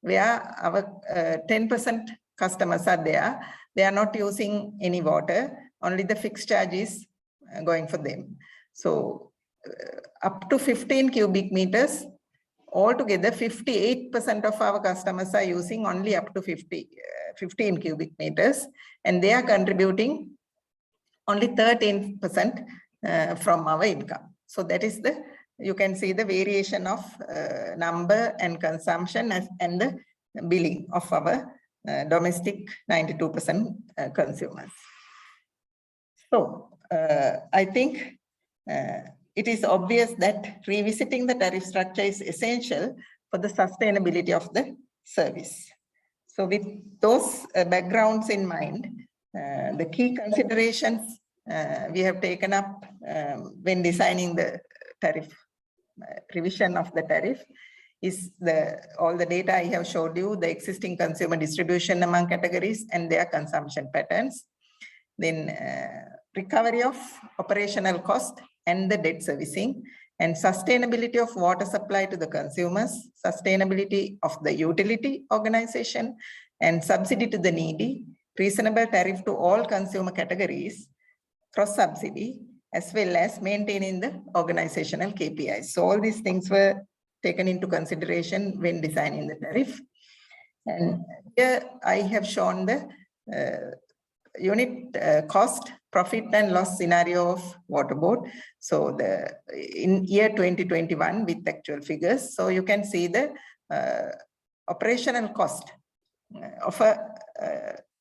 where our 10% customers are there. They are not using any water, only the fixed charge is going for them. So up to 15 cubic meters, altogether 58% of our customers are using only up to 15 cubic meters, and they are contributing only 13% from our income. So that is the, you can see the variation of number and consumption and the billing of our domestic 92% consumers. So I think it is obvious that revisiting the tariff structure is essential for the sustainability of the service. So with those backgrounds in mind, the key considerations we have taken up when designing the tariff, revision of the tariff, is all the data I have showed you, the existing consumer distribution among categories and their consumption patterns. Then recovery of operational cost and the debt servicing, and sustainability of water supply to the consumers, sustainability of the utility organization, and subsidy to the needy, reasonable tariff to all consumer categories, cross-subsidy, as well as maintaining the organizational KPIs. So all these things were taken into consideration when designing the tariff. And here I have shown the unit cost, profit and loss scenario of water board. So in year 2021 with actual figures. So you can see the operational cost of a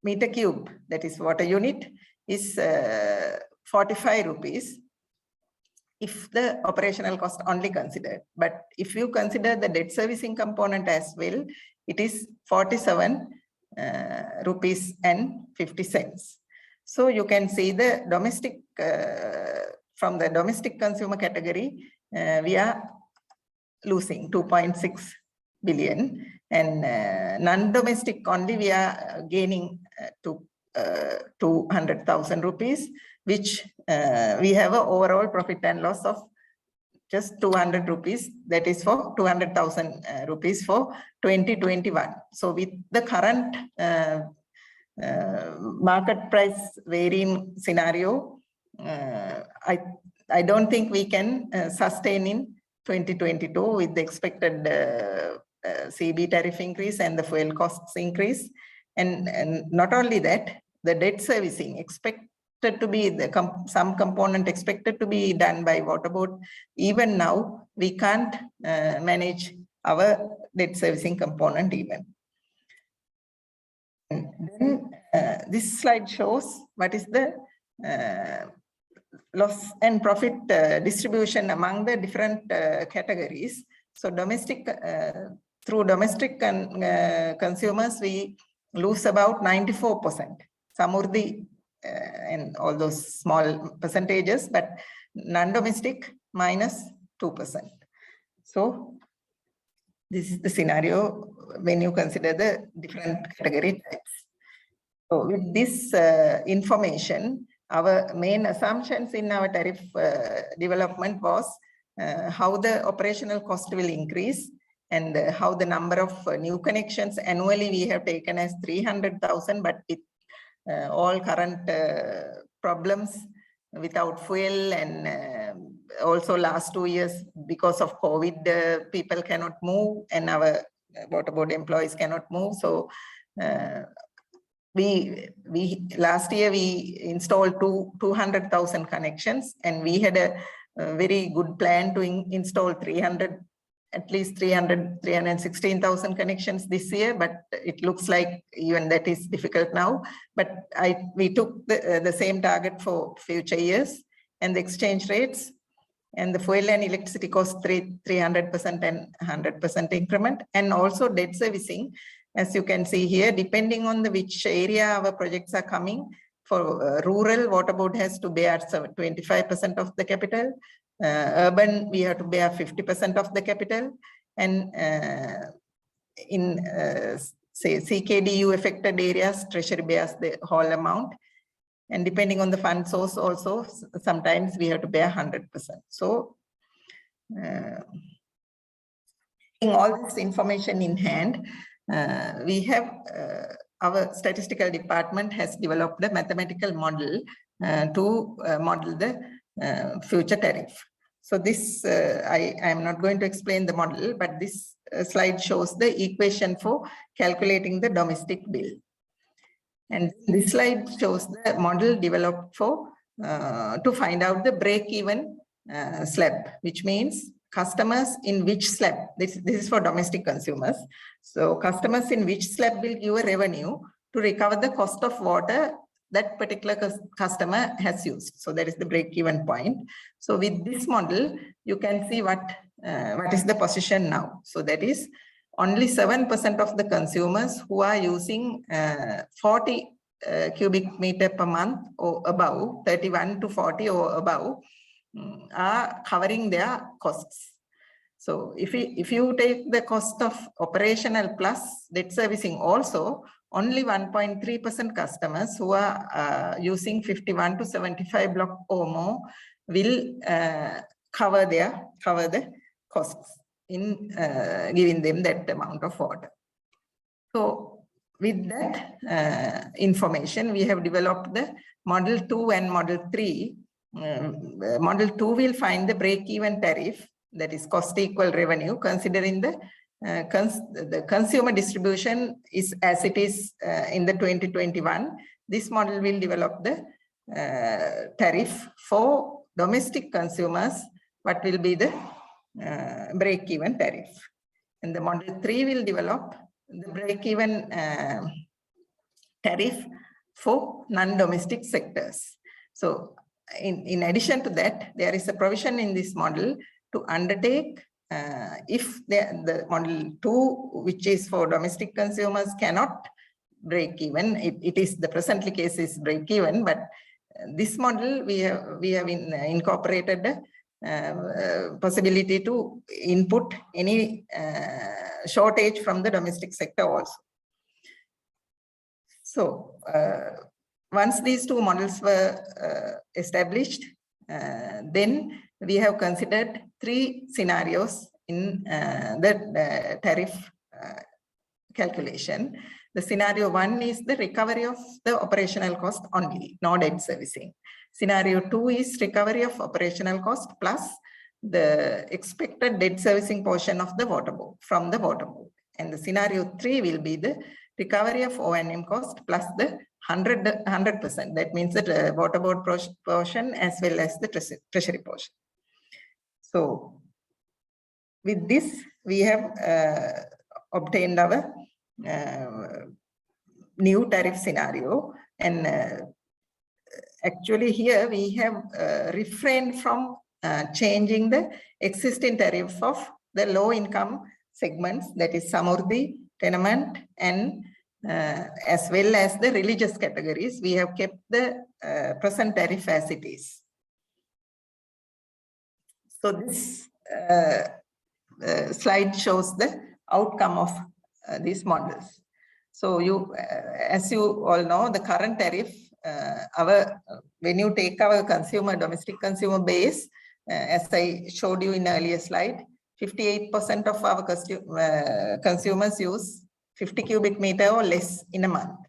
meter cube, that is water unit, is 45 rupees if the operational cost only considered. But if you consider the debt servicing component as well, it is 47 rupees and 50 cents. So you can see the domestic, from the domestic consumer category, we are losing 2.6 billion, and non-domestic only we are gaining to 200,000 rupees, which we have an overall profit and loss of just 200 rupees, that is for 200,000 rupees for 2021. So with the current market price varying scenario, I don't think we can sustain in 2022 with the expected CB tariff increase and the fuel costs increase. And not only that, the debt servicing expected to be some component expected to be done by water board. Even now, we can't manage our debt servicing component even. And then this slide shows what is the loss and profit distribution among the different categories. So domestic, through domestic consumers, we lose about 94%. Samurdhi and all those small percentages, but non-domestic minus 2%. So this is the scenario when you consider the different category types. So with this information, our main assumptions in our tariff development was how the operational cost will increase and how the number of new connections annually we have taken as 300,000, but with all current problems without fuel, and also last 2 years because of COVID, people cannot move and our water board employees cannot move. So we last year we installed 200,000 connections, and we had a very good plan to install at least 316,000 connections this year, but it looks like even that is difficult now. But we took the same target for future years, and the exchange rates and the fuel and electricity cost 300% and 100% increment, and also debt servicing. As you can see here, depending on which area our projects are coming, for rural, water board has to bear 25% of the capital. Urban, we have to bear 50% of the capital, and in say CKDU affected areas, Treasury bears the whole amount, and depending on the fund source also, sometimes we have to bear 100%. So taking all this information in hand, we have our statistical department has developed a mathematical model to model the future tariff. So this, I am not going to explain the model, but this slide shows the equation for calculating the domestic bill. And this slide shows the model developed for to find out the break-even slab, which means customers in which slab, this is for domestic consumers. So customers in which slab will give a revenue to recover the cost of water that particular customer has used. So that is the break-even point. So with this model, you can see what is the position now. So that is only 7% of the consumers who are using 40 cubic meter per month or above, 31 to 40 or above, are covering their costs. So if you take the cost of operational plus debt servicing also, only 1.3% customers who are using 51 to 75 block or more will cover the costs in giving them that amount of water. So with that information, we have developed the Model 2 and Model 3. Model 2 will find the break-even tariff, that is cost equal revenue, considering the consumer distribution is as it is in the 2021. This model will develop the tariff for domestic consumers, what will be the break-even tariff. And the Model 3 will develop the break-even tariff for non-domestic sectors. So in addition to that, there is a provision in this model to undertake if the Model 2, which is for domestic consumers, cannot break even. It is the presently case is break even, but this model we have incorporated the possibility to input any shortage from the domestic sector also. So once these two models were established, then we have considered 3 scenarios in the tariff calculation. The scenario 1 is the recovery of the operational cost only, no debt servicing. Scenario 2 is recovery of operational cost plus the expected debt servicing portion of the water board from the water board. And the scenario 3 will be the recovery of O&M cost plus the 100%. That means that water board portion as well as the treasury portion. So with this, we have obtained our new tariff scenario, and actually here we have refrained from changing the existing tariff of the low income segments, that is Samurdhi, tenement, and as well as the religious categories. We have kept the present tariff as it is. So this slide shows the outcome of these models. So as you all know, the current tariff, when you take our domestic consumer base, as I showed you in earlier slide, 58% of our consumers use 50 cubic meter or less in a month.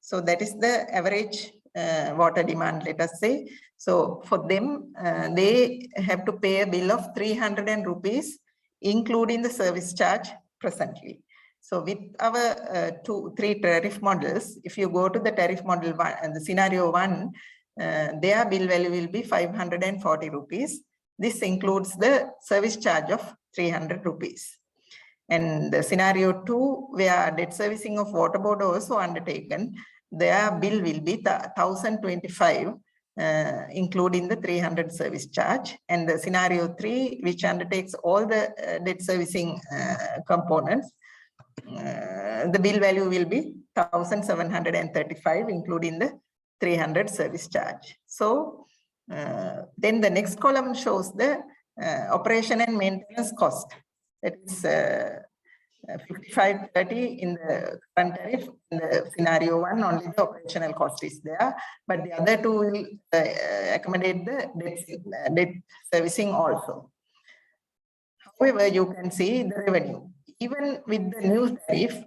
So that is the average water demand, let us say. So for them, they have to pay a bill of 300 rupees, including the service charge presently. So with our 3 tariff models, if you go to the tariff model 1 and the scenario 1, their bill value will be 540 rupees. This includes the service charge of 300 rupees. And the scenario 2, where debt servicing of water board also undertaken, their bill will be 1025, including the 300 service charge. And the scenario 3, which undertakes all the debt servicing components, the bill value will be 1735, including the 300 service charge. So then the next column shows the operation and maintenance cost. That is 5530 in the current tariff. In the scenario 1, only the operational cost is there, but the other 2 will accommodate the debt servicing also. However, you can see the revenue. Even with the new tariff,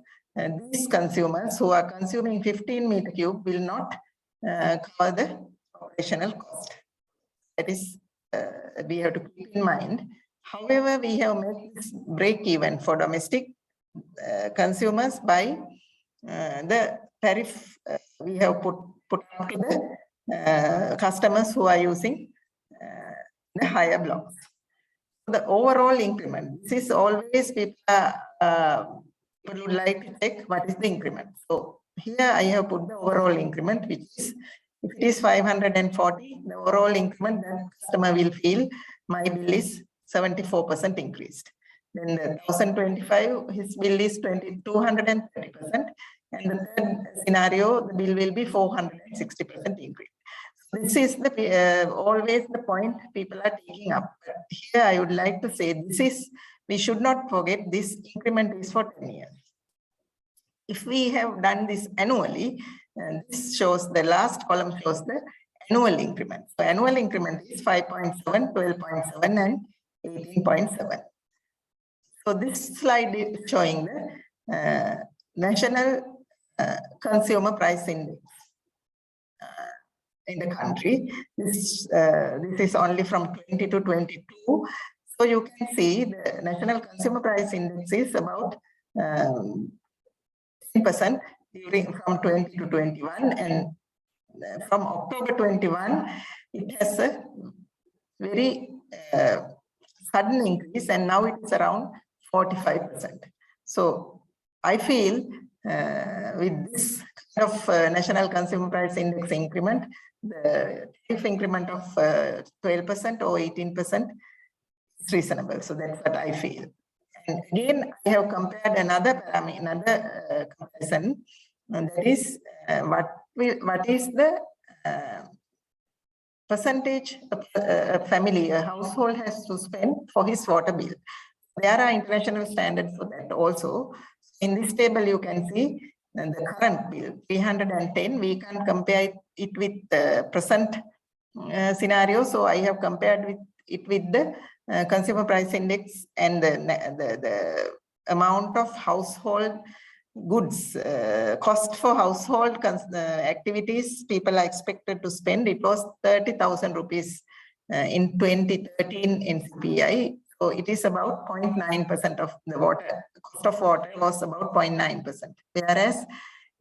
these consumers who are consuming 15 meter cube will not cover the operational cost. That is, we have to keep in mind. However, we have made this break even for domestic consumers by the tariff we have put up to the customers who are using the higher blocks. The overall increment, this is always people would like to check what is the increment. So here I have put the overall increment, which is, if it is 540, the overall increment, the customer will feel my bill is 74% increased. Then the 1025, his bill is 230%. And the third scenario, the bill will be 460% increase. This is the always the point people are taking up. But here I would like to say we should not forget this increment is for 10 years. If we have done this annually, this shows the last column shows the annual increment. So annual increment is 5.7, 12.7 and 18.7. So this slide is showing the national consumer price index in the country. This is only from 20 to 22. So you can see the national consumer price index is about 10% from 20 to 21, and from October 21, it has a very sudden increase, and now it is around 45%. So I feel with this kind of national consumer price index increment, the tariff increment of 12% or 18% is reasonable. So that's what I feel. And again, I have compared another comparison, and that is what is the percentage a family, a household has to spend for his water bill. There are international standards for that also. In this table, you can see the current bill, 310. We can compare it with the present scenario. So I have compared it with the consumer price index and the amount of household goods, cost for household activities people are expected to spend. It was 30,000 rupees in 2013 in CPI. So it is about 0.9% of the water. The cost of water was about 0.9%. Whereas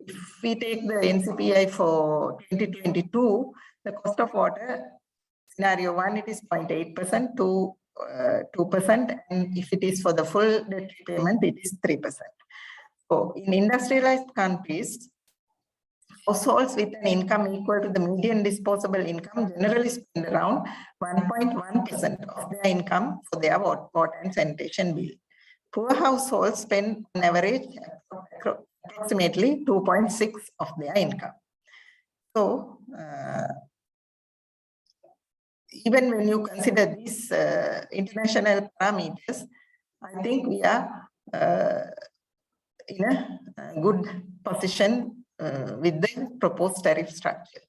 if we take the NCPI for 2022, the cost of water, scenario 1, it is 0.8% to 2%. And if it is for the full debt repayment, it is 3%. So in industrialized countries, households with an income equal to the median disposable income generally spend around 1.1% of their income for their water and sanitation bill. Poor households spend on average approximately 2.6% of their income. So even when you consider these international parameters, I think we are in a good position with the proposed tariff structure.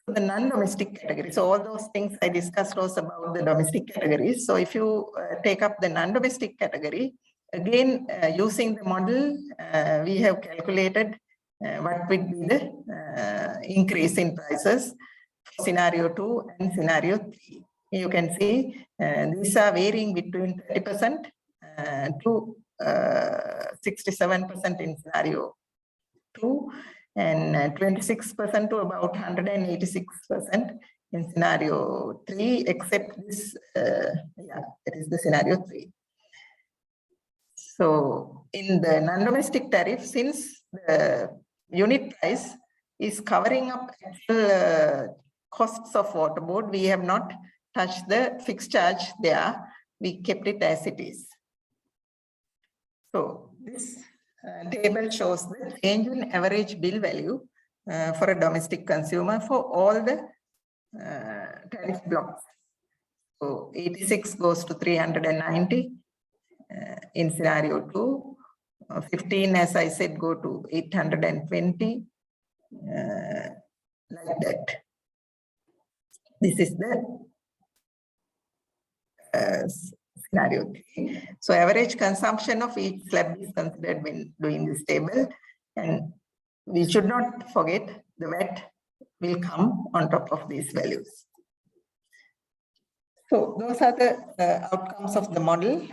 The non-domestic category. So all those things I discussed was about the domestic categories. So if you take up the non-domestic category, again, using the model, we have calculated what would be the increase in prices for scenario 2 and scenario 3. You can see these are varying between 30% to 67% in scenario 2 and 26% to about 186% in scenario 3, except this, yeah, it is the scenario 3. So in the non-domestic tariff, since the unit price is covering up actual costs of water board, we have not touched the fixed charge there. We kept it as it is. So this table shows the change in average bill value for a domestic consumer for all the tariff blocks. So 86 goes to 390 in scenario 2. 15, as I said, go to 820, like that. This is the scenario 3. So average consumption of each slab is considered when doing this table. And we should not forget the VAT will come on top of these values. So those are the outcomes of the model.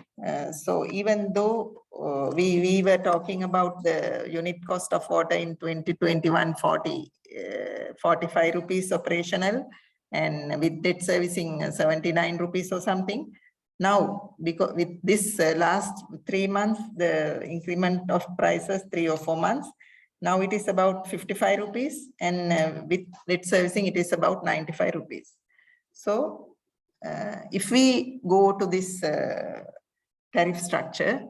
So even though we were talking about the unit cost of water in 2021, 45 rupees operational, and with debt servicing 79 rupees or something. Now, because with this last 3 months, the increment of prices, 3 or 4 months, now it is about 55 rupees, and with debt servicing, it is about 95 rupees. So if we go to this tariff structure,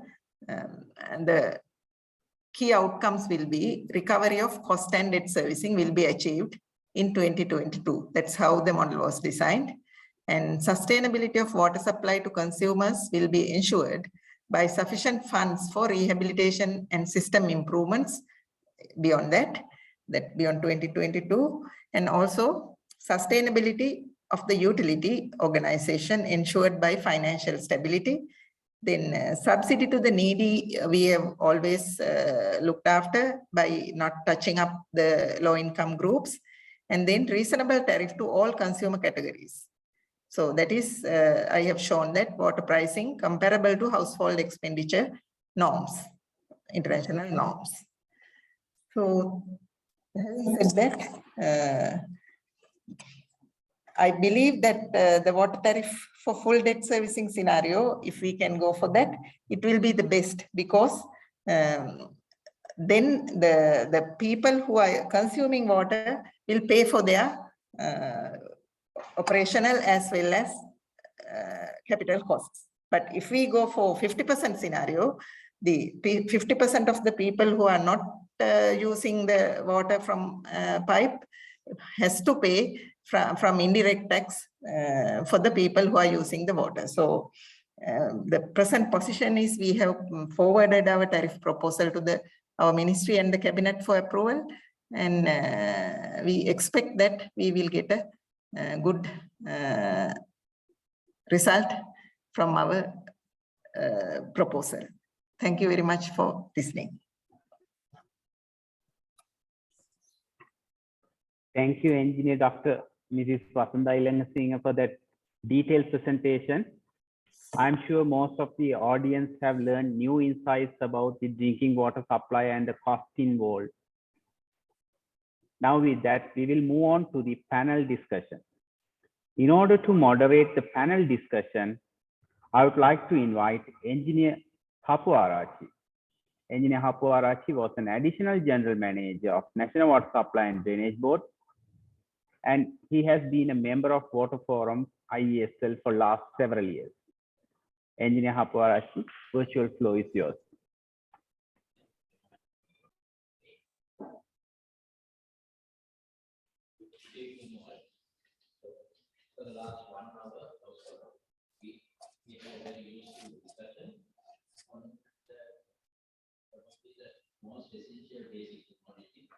and the key outcomes will be recovery of cost and debt servicing will be achieved in 2022. That's how the model was designed. And sustainability of water supply to consumers will be ensured by sufficient funds for rehabilitation and system improvements beyond that. that beyond 2022, and also sustainability of the utility organization ensured by financial stability. Then subsidy to the needy, we have always looked after by not touching up the low income groups, and then reasonable tariff to all consumer categories. So that is, I have shown that water pricing comparable to household expenditure norms, international norms. So having said that, I believe that the water tariff for full debt servicing scenario, if we can go for that, it will be the best, because then the people who are consuming water will pay for their operational as well as capital costs. But if we go for 50% scenario, the 50% of the people who are not using the water from pipe has to pay from indirect tax for the people who are using the water. So the present position is we have forwarded our tariff proposal to our ministry and the cabinet for approval, and we expect that we will get a good result from our proposal. Thank you very much for listening. Thank you, Engineer Dr. Mrs. Vasantha Ilangasinghe, for that detailed presentation. I'm sure most of the audience have learned new insights about the drinking water supply and the cost involved. Now with that, we will move on to the panel discussion. In order to moderate the panel discussion, I would like to invite Engineer Hapu Arachi. Engineer Hapu Arachi was an additional general manager of National Water Supply and Drainage Board, and he has been a member of Water Forum IESL for last several years. Engineer Hapu Arachi, virtual floor is yours. For the last 1 hour or so, we had a very useful discussion on the most essential basic commodity,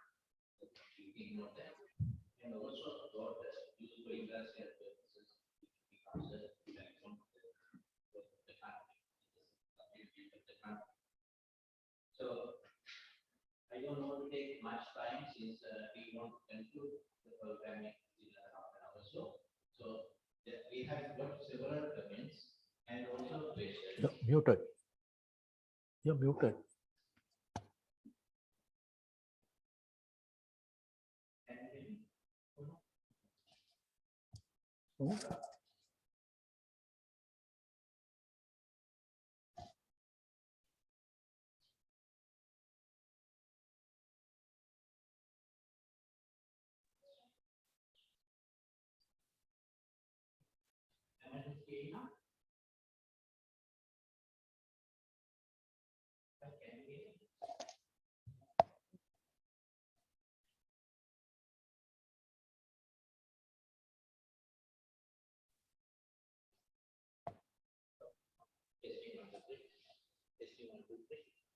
drinking water, and also about the use for industrial purposes becomes a backbone of the country. So I don't want to take much time since we want to conclude the programming in half an hour or so. So we have got several comments and also questions. You're muted. You're muted.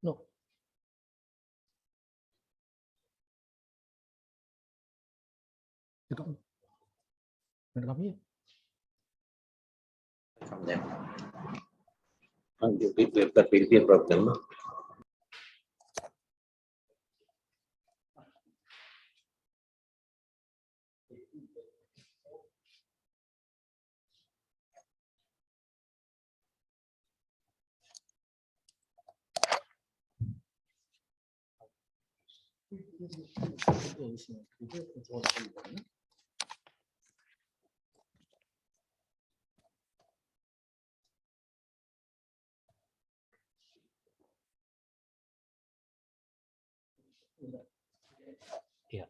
No. You come here. From them. That will be a problem. Yeah.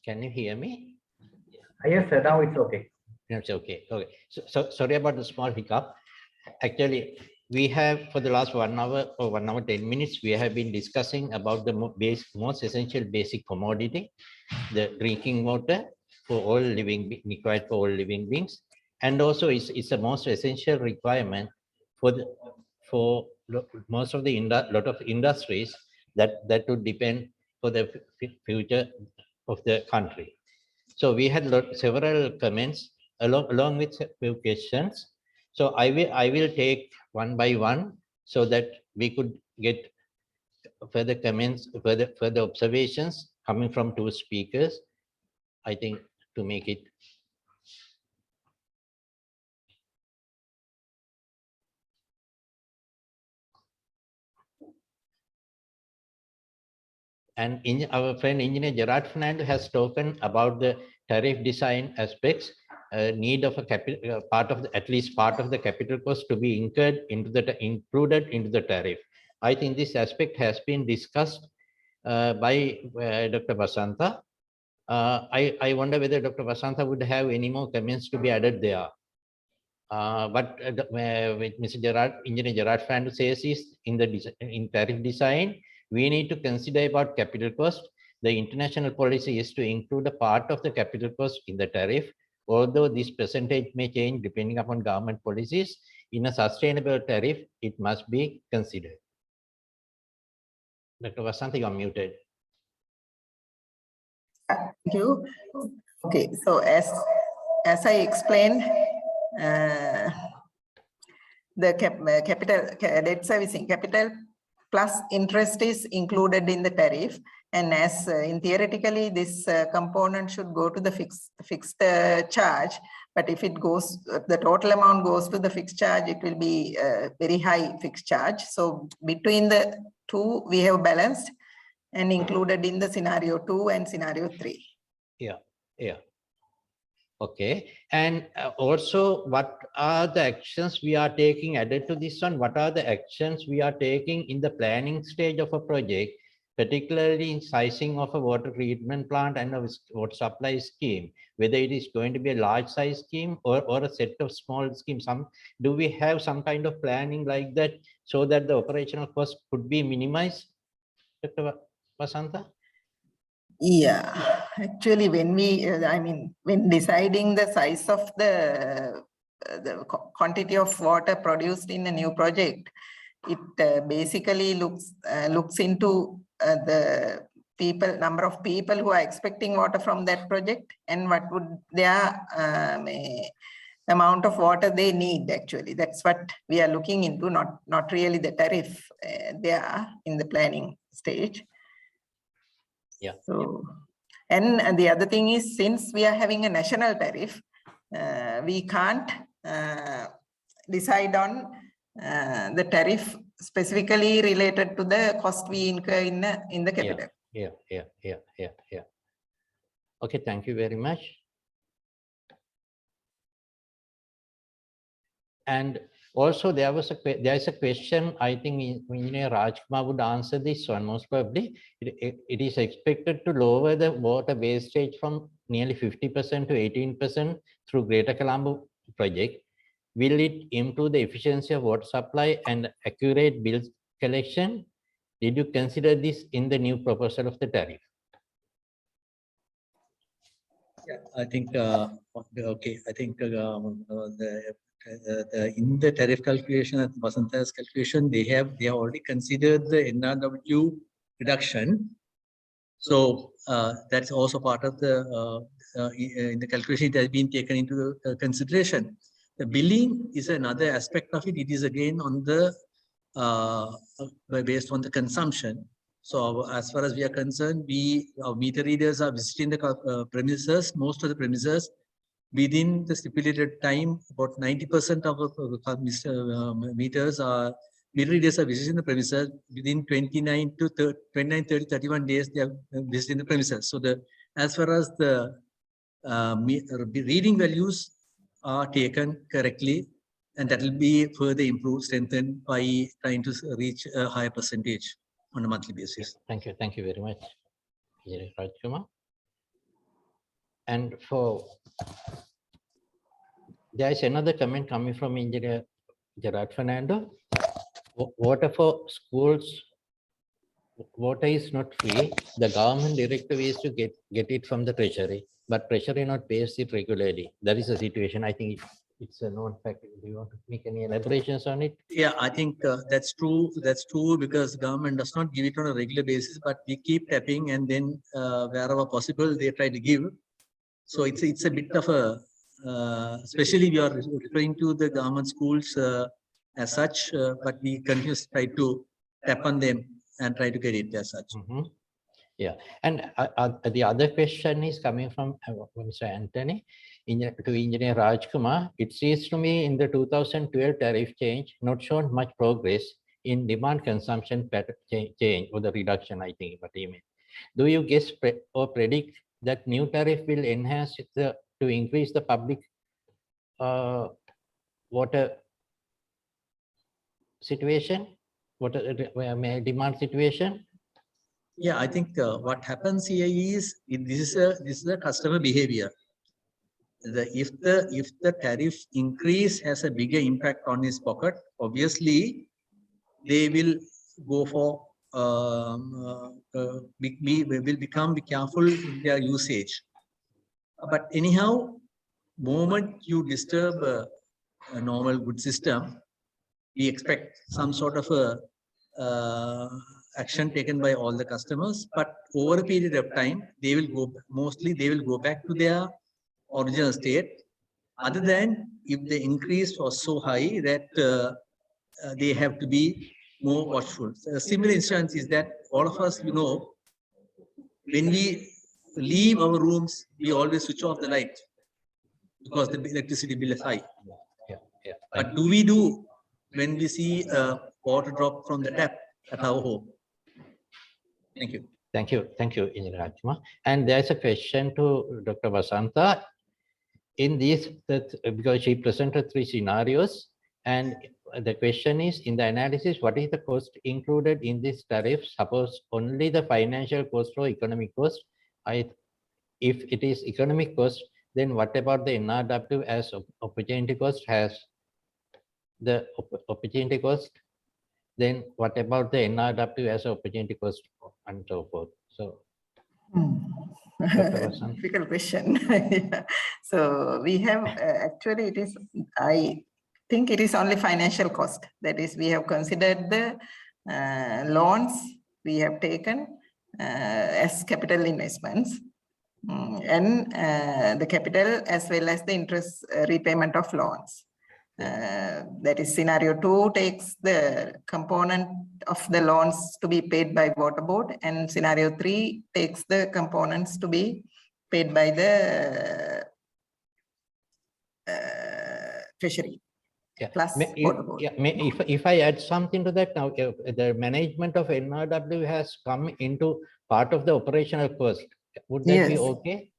Can you hear me? Yes, sir. Now it's okay. It's okay. Okay. So sorry about the small hiccup. Actually, we have for the last 1 hour or 1 hour 10 minutes, we have been discussing about the most essential basic commodity, the drinking water for all living required for all living beings, And also it's a most essential requirement for the, for most of the lot of industries that would depend for the future of the country. So we had several comments along with few questions. So I will take one by one so that we could get further comments, further observations coming from two speakers. I think to make it. And our friend engineer Gerard Fernando has spoken about the tariff design aspects, need of a capital part of the, at least part of the capital cost to be incurred into the included into the tariff. I think this aspect has been discussed by Dr. Basanta. I wonder whether Dr. Basanta would have any more comments to be added there. But with Mr. Gerard, Engineer Gerard Fernando says is in tariff design, we need to consider about capital cost. The international policy is to include a part of the capital cost in the tariff, although this percentage may change depending upon government policies. In a sustainable tariff, it must be considered. Dr. Vasanta, you are muted. Thank you. Okay, so as I explained, the capital debt servicing, capital plus interest is included in the tariff, and as in theoretically this component should go to the fixed charge, but if it goes, the total amount goes to the fixed charge, it will be a very high fixed charge. So between the two, we have balanced and included in the scenario 2 and scenario 3. Yeah. Okay, and also what are the actions we are taking added to this one? What are the actions we are taking in the planning stage of a project, particularly in sizing of a water treatment plant and a water supply scheme, whether it is going to be a large size scheme or a set of small schemes? Do we have some kind of planning like that so that the operational cost could be minimized, Dr. Vasanta? Yeah, actually, when we, when deciding the size of the quantity of water produced in a new project, it basically looks into the number of people who are expecting water from that project and what would their amount of water they need. Actually, that's what we are looking into, not really the tariff there in the planning stage. Yeah. So, and the other thing is, since we are having a national tariff, we can't decide on the tariff specifically related to the cost we incur in the capital. Yeah. Okay, thank you very much. And also there is a question, I think Engineer Rajkumar would answer this one most probably. It is expected to lower the water wastage from nearly 50% to 18% through Greater Colombo project. Will it improve the efficiency of water supply and accurate bill collection? Did you consider this in the new proposal of the tariff? Yeah, I think, okay, I think in the tariff calculation, Vasanta's calculation, they have already considered the NRW reduction. So that's also part of the in the calculation, it has been taken into consideration. The billing is another aspect of it. It is again on the based on the consumption. So as far as we are concerned, our meter readers are visiting the premises, most of the premises within the stipulated time. About 90% of meters are meter readers are visiting the premises within 29 to 30, 31 days. They are visiting the premises. So as far as the reading values are taken correctly, and that will be further improved, strengthened by trying to reach a higher percentage on a monthly basis. Thank you very much, Rajkumar. And there is another comment coming from Engineer Gerard Fernando. Water for schools, water is not free. The government directive is to get it from the treasury, but treasury not pays it regularly. That is the situation. I think it's a known fact. Do you want to make any elaborations on it? Yeah, I think that's true. That's true because government does not give it on a regular basis, but we keep tapping and then wherever possible they try to give. So it's a bit of a, especially we are referring to the government schools as such, but we continuously try to tap on them and try to get it as such. Mhm. Yeah, and the other question is coming from Mr. Anthony to Engineer Rajkumar. It seems to me in the 2012 tariff change, not shown much progress in demand consumption pattern change or the reduction, I think, what he meant. Do you guess or predict that new tariff will enhance to increase the public water situation, water demand situation? Yeah, I think what happens here is this is a customer behavior. If the tariff increase has a bigger impact on his pocket, obviously they will go for will become careful in their usage. But anyhow, moment you disturb a normal good system, we expect some sort of a action taken by all the customers, but over a period of time, they will go back to their original state, other than if the increase was so high that they have to be more watchful. A similar instance is that all of us, you know, when we leave our rooms, we always switch off the light because the electricity bill is high. Yeah. But do we do when we see water drop from the tap at our home? Thank you. Thank you, Engineer Rajkumar. And there's a question to Dr. Vasantha. In this, because she presented 3 scenarios, and the question is, in the analysis, what is the cost included in this tariff? Suppose only the financial cost or economic cost. If it is economic cost, then what about the NRW as opportunity cost? Has the opportunity cost? Then what about the NRW as opportunity cost and so forth? So, Dr. Vasantha. Difficult question. Yeah. So we have actually it is, I think it is only financial cost. That is, we have considered the loans we have taken as capital investments and the capital as well as the interest repayment of loans. That is, scenario 2 takes the component of the loans to be paid by water board, and scenario 3 takes the components to be paid by the treasury. Yeah. Plus water board. Yeah, if I add something to that now, the management of NRW has come into part of the operational cost. Would that be Yes. okay?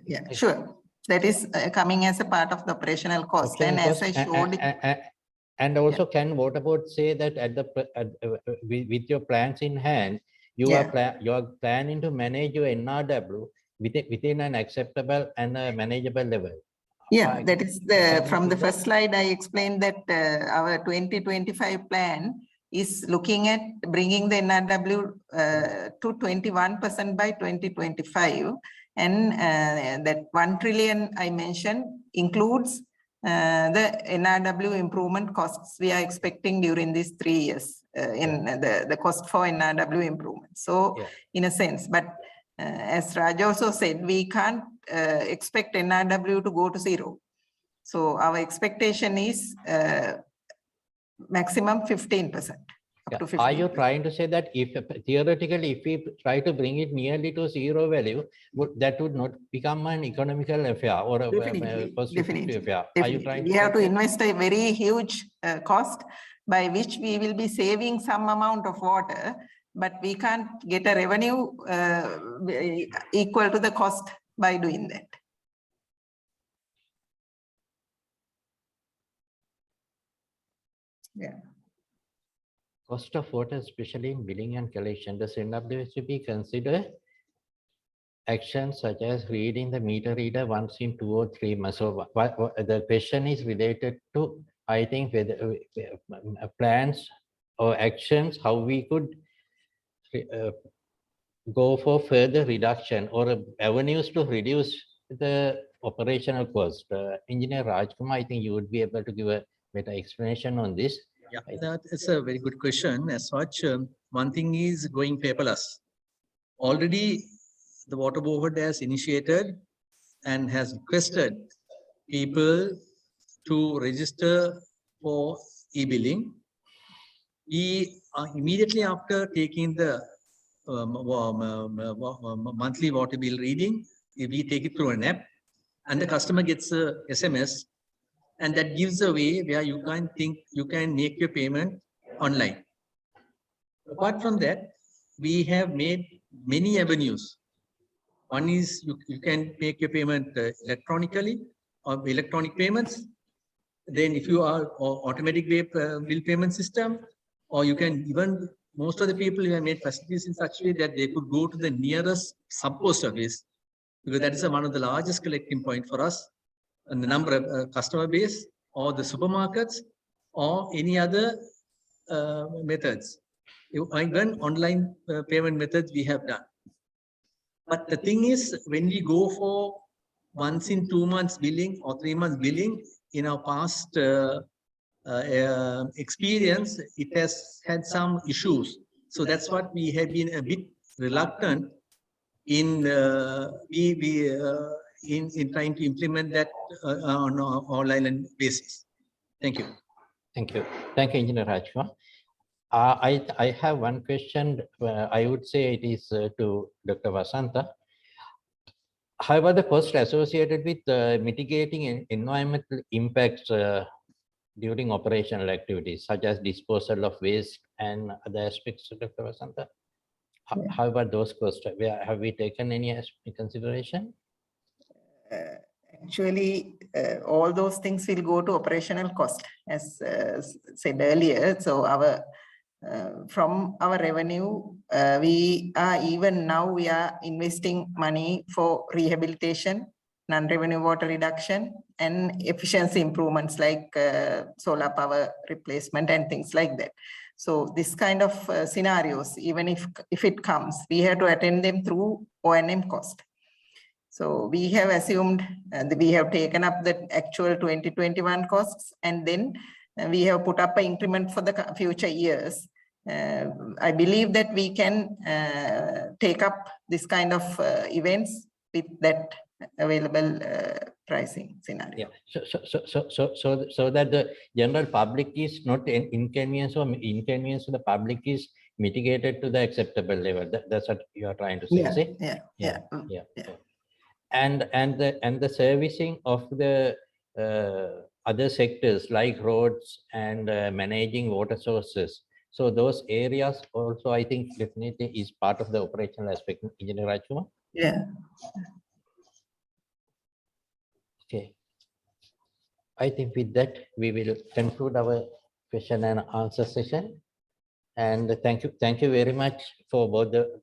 Yeah, sure. That is coming as a part of the operational cost. And as I showed, and also can water board say that with your plans in hand, you are planning to manage your NRW within an acceptable and a manageable level? Yeah, that is from the first slide I explained that our 2025 plan is looking at bringing the NRW to 21% by 2025. And that 1 trillion I mentioned includes the NRW improvement costs we are expecting during these 3 years in the cost for NRW improvement. So in a sense, but as Raj also said, we can't expect NRW to go to 0. So our expectation is maximum 15%. Are you trying to say that if theoretically, if we try to bring it nearly to 0 value, that would not become an economical affair or a cost-effective affair? Are you trying we have to invest a very huge cost by which we will be saving some amount of water, but we can't get a revenue equal to the cost by doing that. Yeah. Cost of water, especially in billing and collection, does NWSP consider actions such as reading the meter reader once in 2 or 3 months? So the question is related to, I think, whether plans or actions, how we could go for further reduction or avenues to reduce the operational cost. Engineer Rajkumar, I think you would be able to give a better explanation on this. Yeah, that is a very good question. As such, one thing is going paperless. Already, the water board has initiated and has requested people to register for e-billing. Immediately after taking the monthly water bill reading, we take it through an app, and the customer gets a SMS, and that gives a way where you can make your payment online. Apart from that, we have made many avenues. One is you can make your payment electronically or electronic payments. Then if you are automatic bill payment system, or you can even, most of the people have made facilities in such a way that they could go to the nearest sub-post office, because that is one of the largest collecting point for us, and the number of customer base, or the supermarkets, or any other methods. Even online payment methods we have done. But the thing is, when we go for once in 2 months billing or 3 months billing, in our past experience, it has had some issues. So that's what we have been a bit reluctant in trying to implement that on an online basis. Thank you. Thank you. Thank you, Engineer Rajkumar. I have one question. I would say it is to Dr. Vasantha. However, the cost associated with mitigating environmental impacts during operational activities, such as disposal of waste and other aspects, Dr. Vasantha? How about those costs? Have we taken any consideration? Actually, all those things will go to operational cost, as said earlier. So our from our revenue, we are investing money for rehabilitation, non-revenue water reduction, and efficiency improvements like solar power replacement and things like that. So this kind of scenarios, even if it comes, we have to attend them through O&M cost. So we have assumed we have taken up the actual 2021 costs, and then we have put up an increment for the future years. I believe that we can take up this kind of events with that available pricing scenario. Yeah. So that the general public is not inconvenience, or inconvenience to the public is mitigated to the acceptable level. That's what you are trying to say. Yeah. And the servicing of the other sectors like roads and managing water sources. So those areas also, I think, definitely is part of the operational aspect. Engineer Rajkumar? Yeah. Okay. I think with that, we will conclude our question and answer session. And thank you very much for both the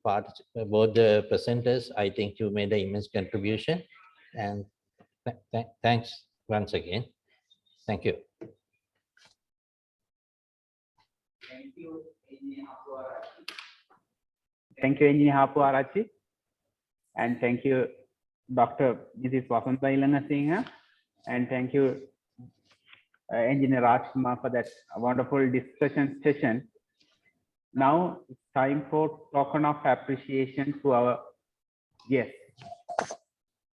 presenters. I think you made an immense contribution, and thanks once again. Thank you. Thank you, Engineer Hapu Arachi. And thank you, Dr. Mrs. Vasantha Ilangasinghe. And thank you, Engineer Rajkumar, for that wonderful discussion session. Now it's time for token of appreciation to our guests.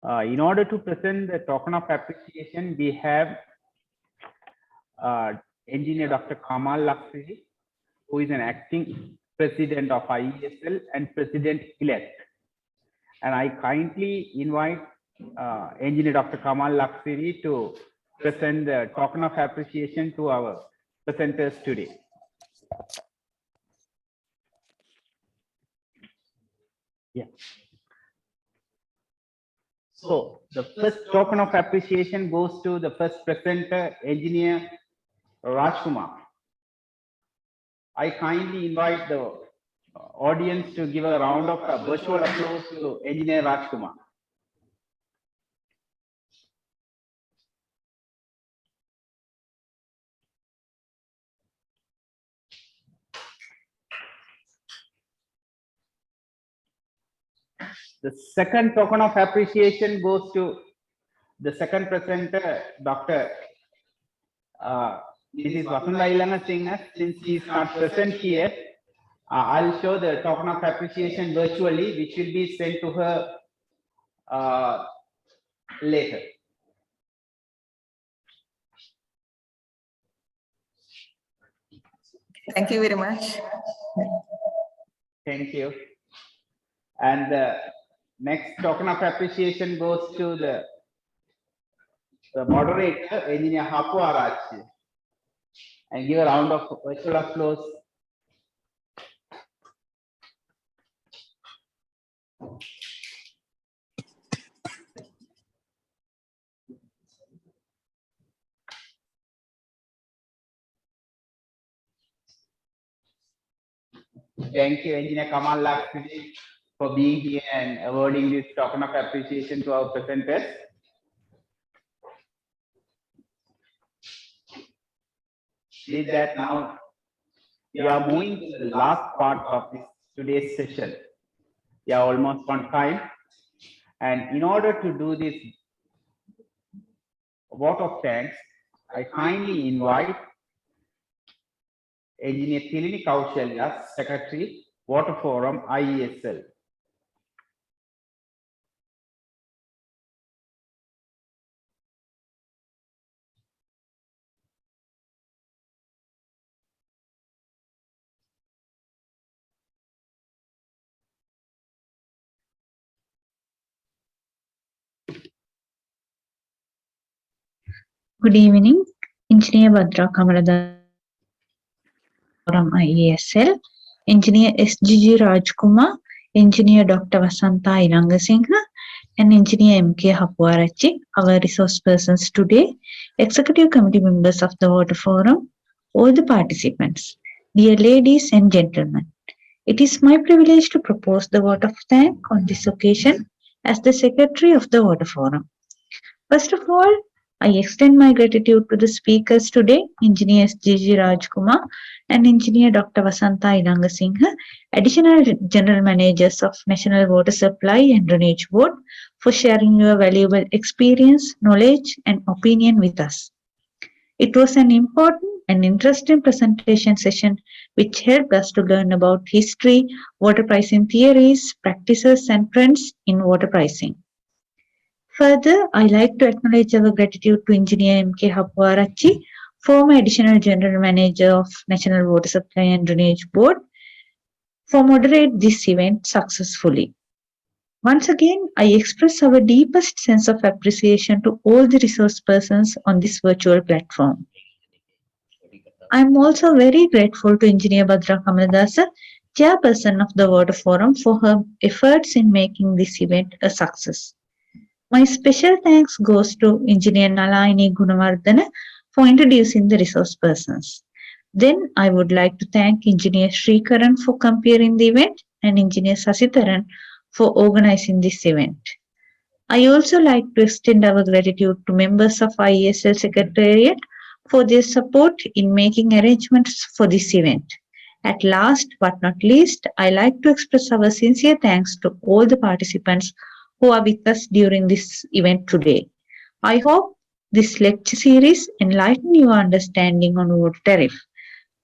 In order to present the token of appreciation, we have Engineer Dr. Kamal Laksiri, who is an acting president of IESL and president-elect. And I kindly invite Engineer Dr. Kamal Laksiri to present the token of appreciation to our presenters today. Yeah. So the first token of appreciation goes to the first presenter, Engineer Rajkumar. I kindly invite the audience to give a round of virtual applause to Engineer Rajkumar. The second token of appreciation goes to the second presenter, Dr. Mrs. Vasudha Ilanga Singh, since she is not present here, I'll show the token of appreciation virtually, which will be sent to her later. Thank you very much. Thank you. And the next token of appreciation goes to the moderator, Engineer Hapu Arachi. And give a round of virtual applause. Thank you, Engineer Kamal Lakshmi, for being here and awarding this token of appreciation to our presenters. With that, now we are moving to the last part of this today's session. We are almost on time. And in order to do this vote of thanks, I kindly invite Engineer Tilini Kaushalya, Secretary, Water Forum, IESL. Good evening, Engineer Bhadra Kamalada from IESL, Engineer SGG Rajkumar, Engineer Dr. Vasanta Irangasinghe, and Engineer MK Hapuarachi, our resource persons today, Executive Committee members of the Water Forum, all the participants, dear ladies and gentlemen. It is my privilege to propose the vote of thanks on this occasion as the Secretary of the Water Forum. First of all, I extend my gratitude to the speakers today, Engineer SGG Rajkumar and Engineer Dr. Vasanta Irangasinghe, Additional General Managers of National Water Supply and Drainage Board, for sharing your valuable experience, knowledge, and opinion with us. It was an important and interesting presentation session which helped us to learn about history, water pricing theories, practices, and trends in water pricing. Further, I like to acknowledge our gratitude to Engineer MK Hapuarachi, former Additional General Manager of National Water Supply and Drainage Board, for moderate this event successfully. Once again, I express our deepest sense of appreciation to all the resource persons on this virtual platform. I am also very grateful to Engineer Bhadra Kamaladasa, Chairperson of the Water Forum, for her efforts in making this event a success. My special thanks goes to Engineer Nalaini Gunawardana for introducing the resource persons. Then I would like to thank Engineer Srikaran for comparing the event and Engineer Sasitharan for organizing this event. I also like to extend our gratitude to members of IESL Secretariat for their support in making arrangements for this event. At last but not least, I like to express our sincere thanks to all the participants who are with us during this event today. I hope this lecture series enlighten your understanding on water tariff.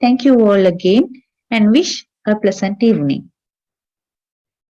Thank you all again and wish a pleasant evening.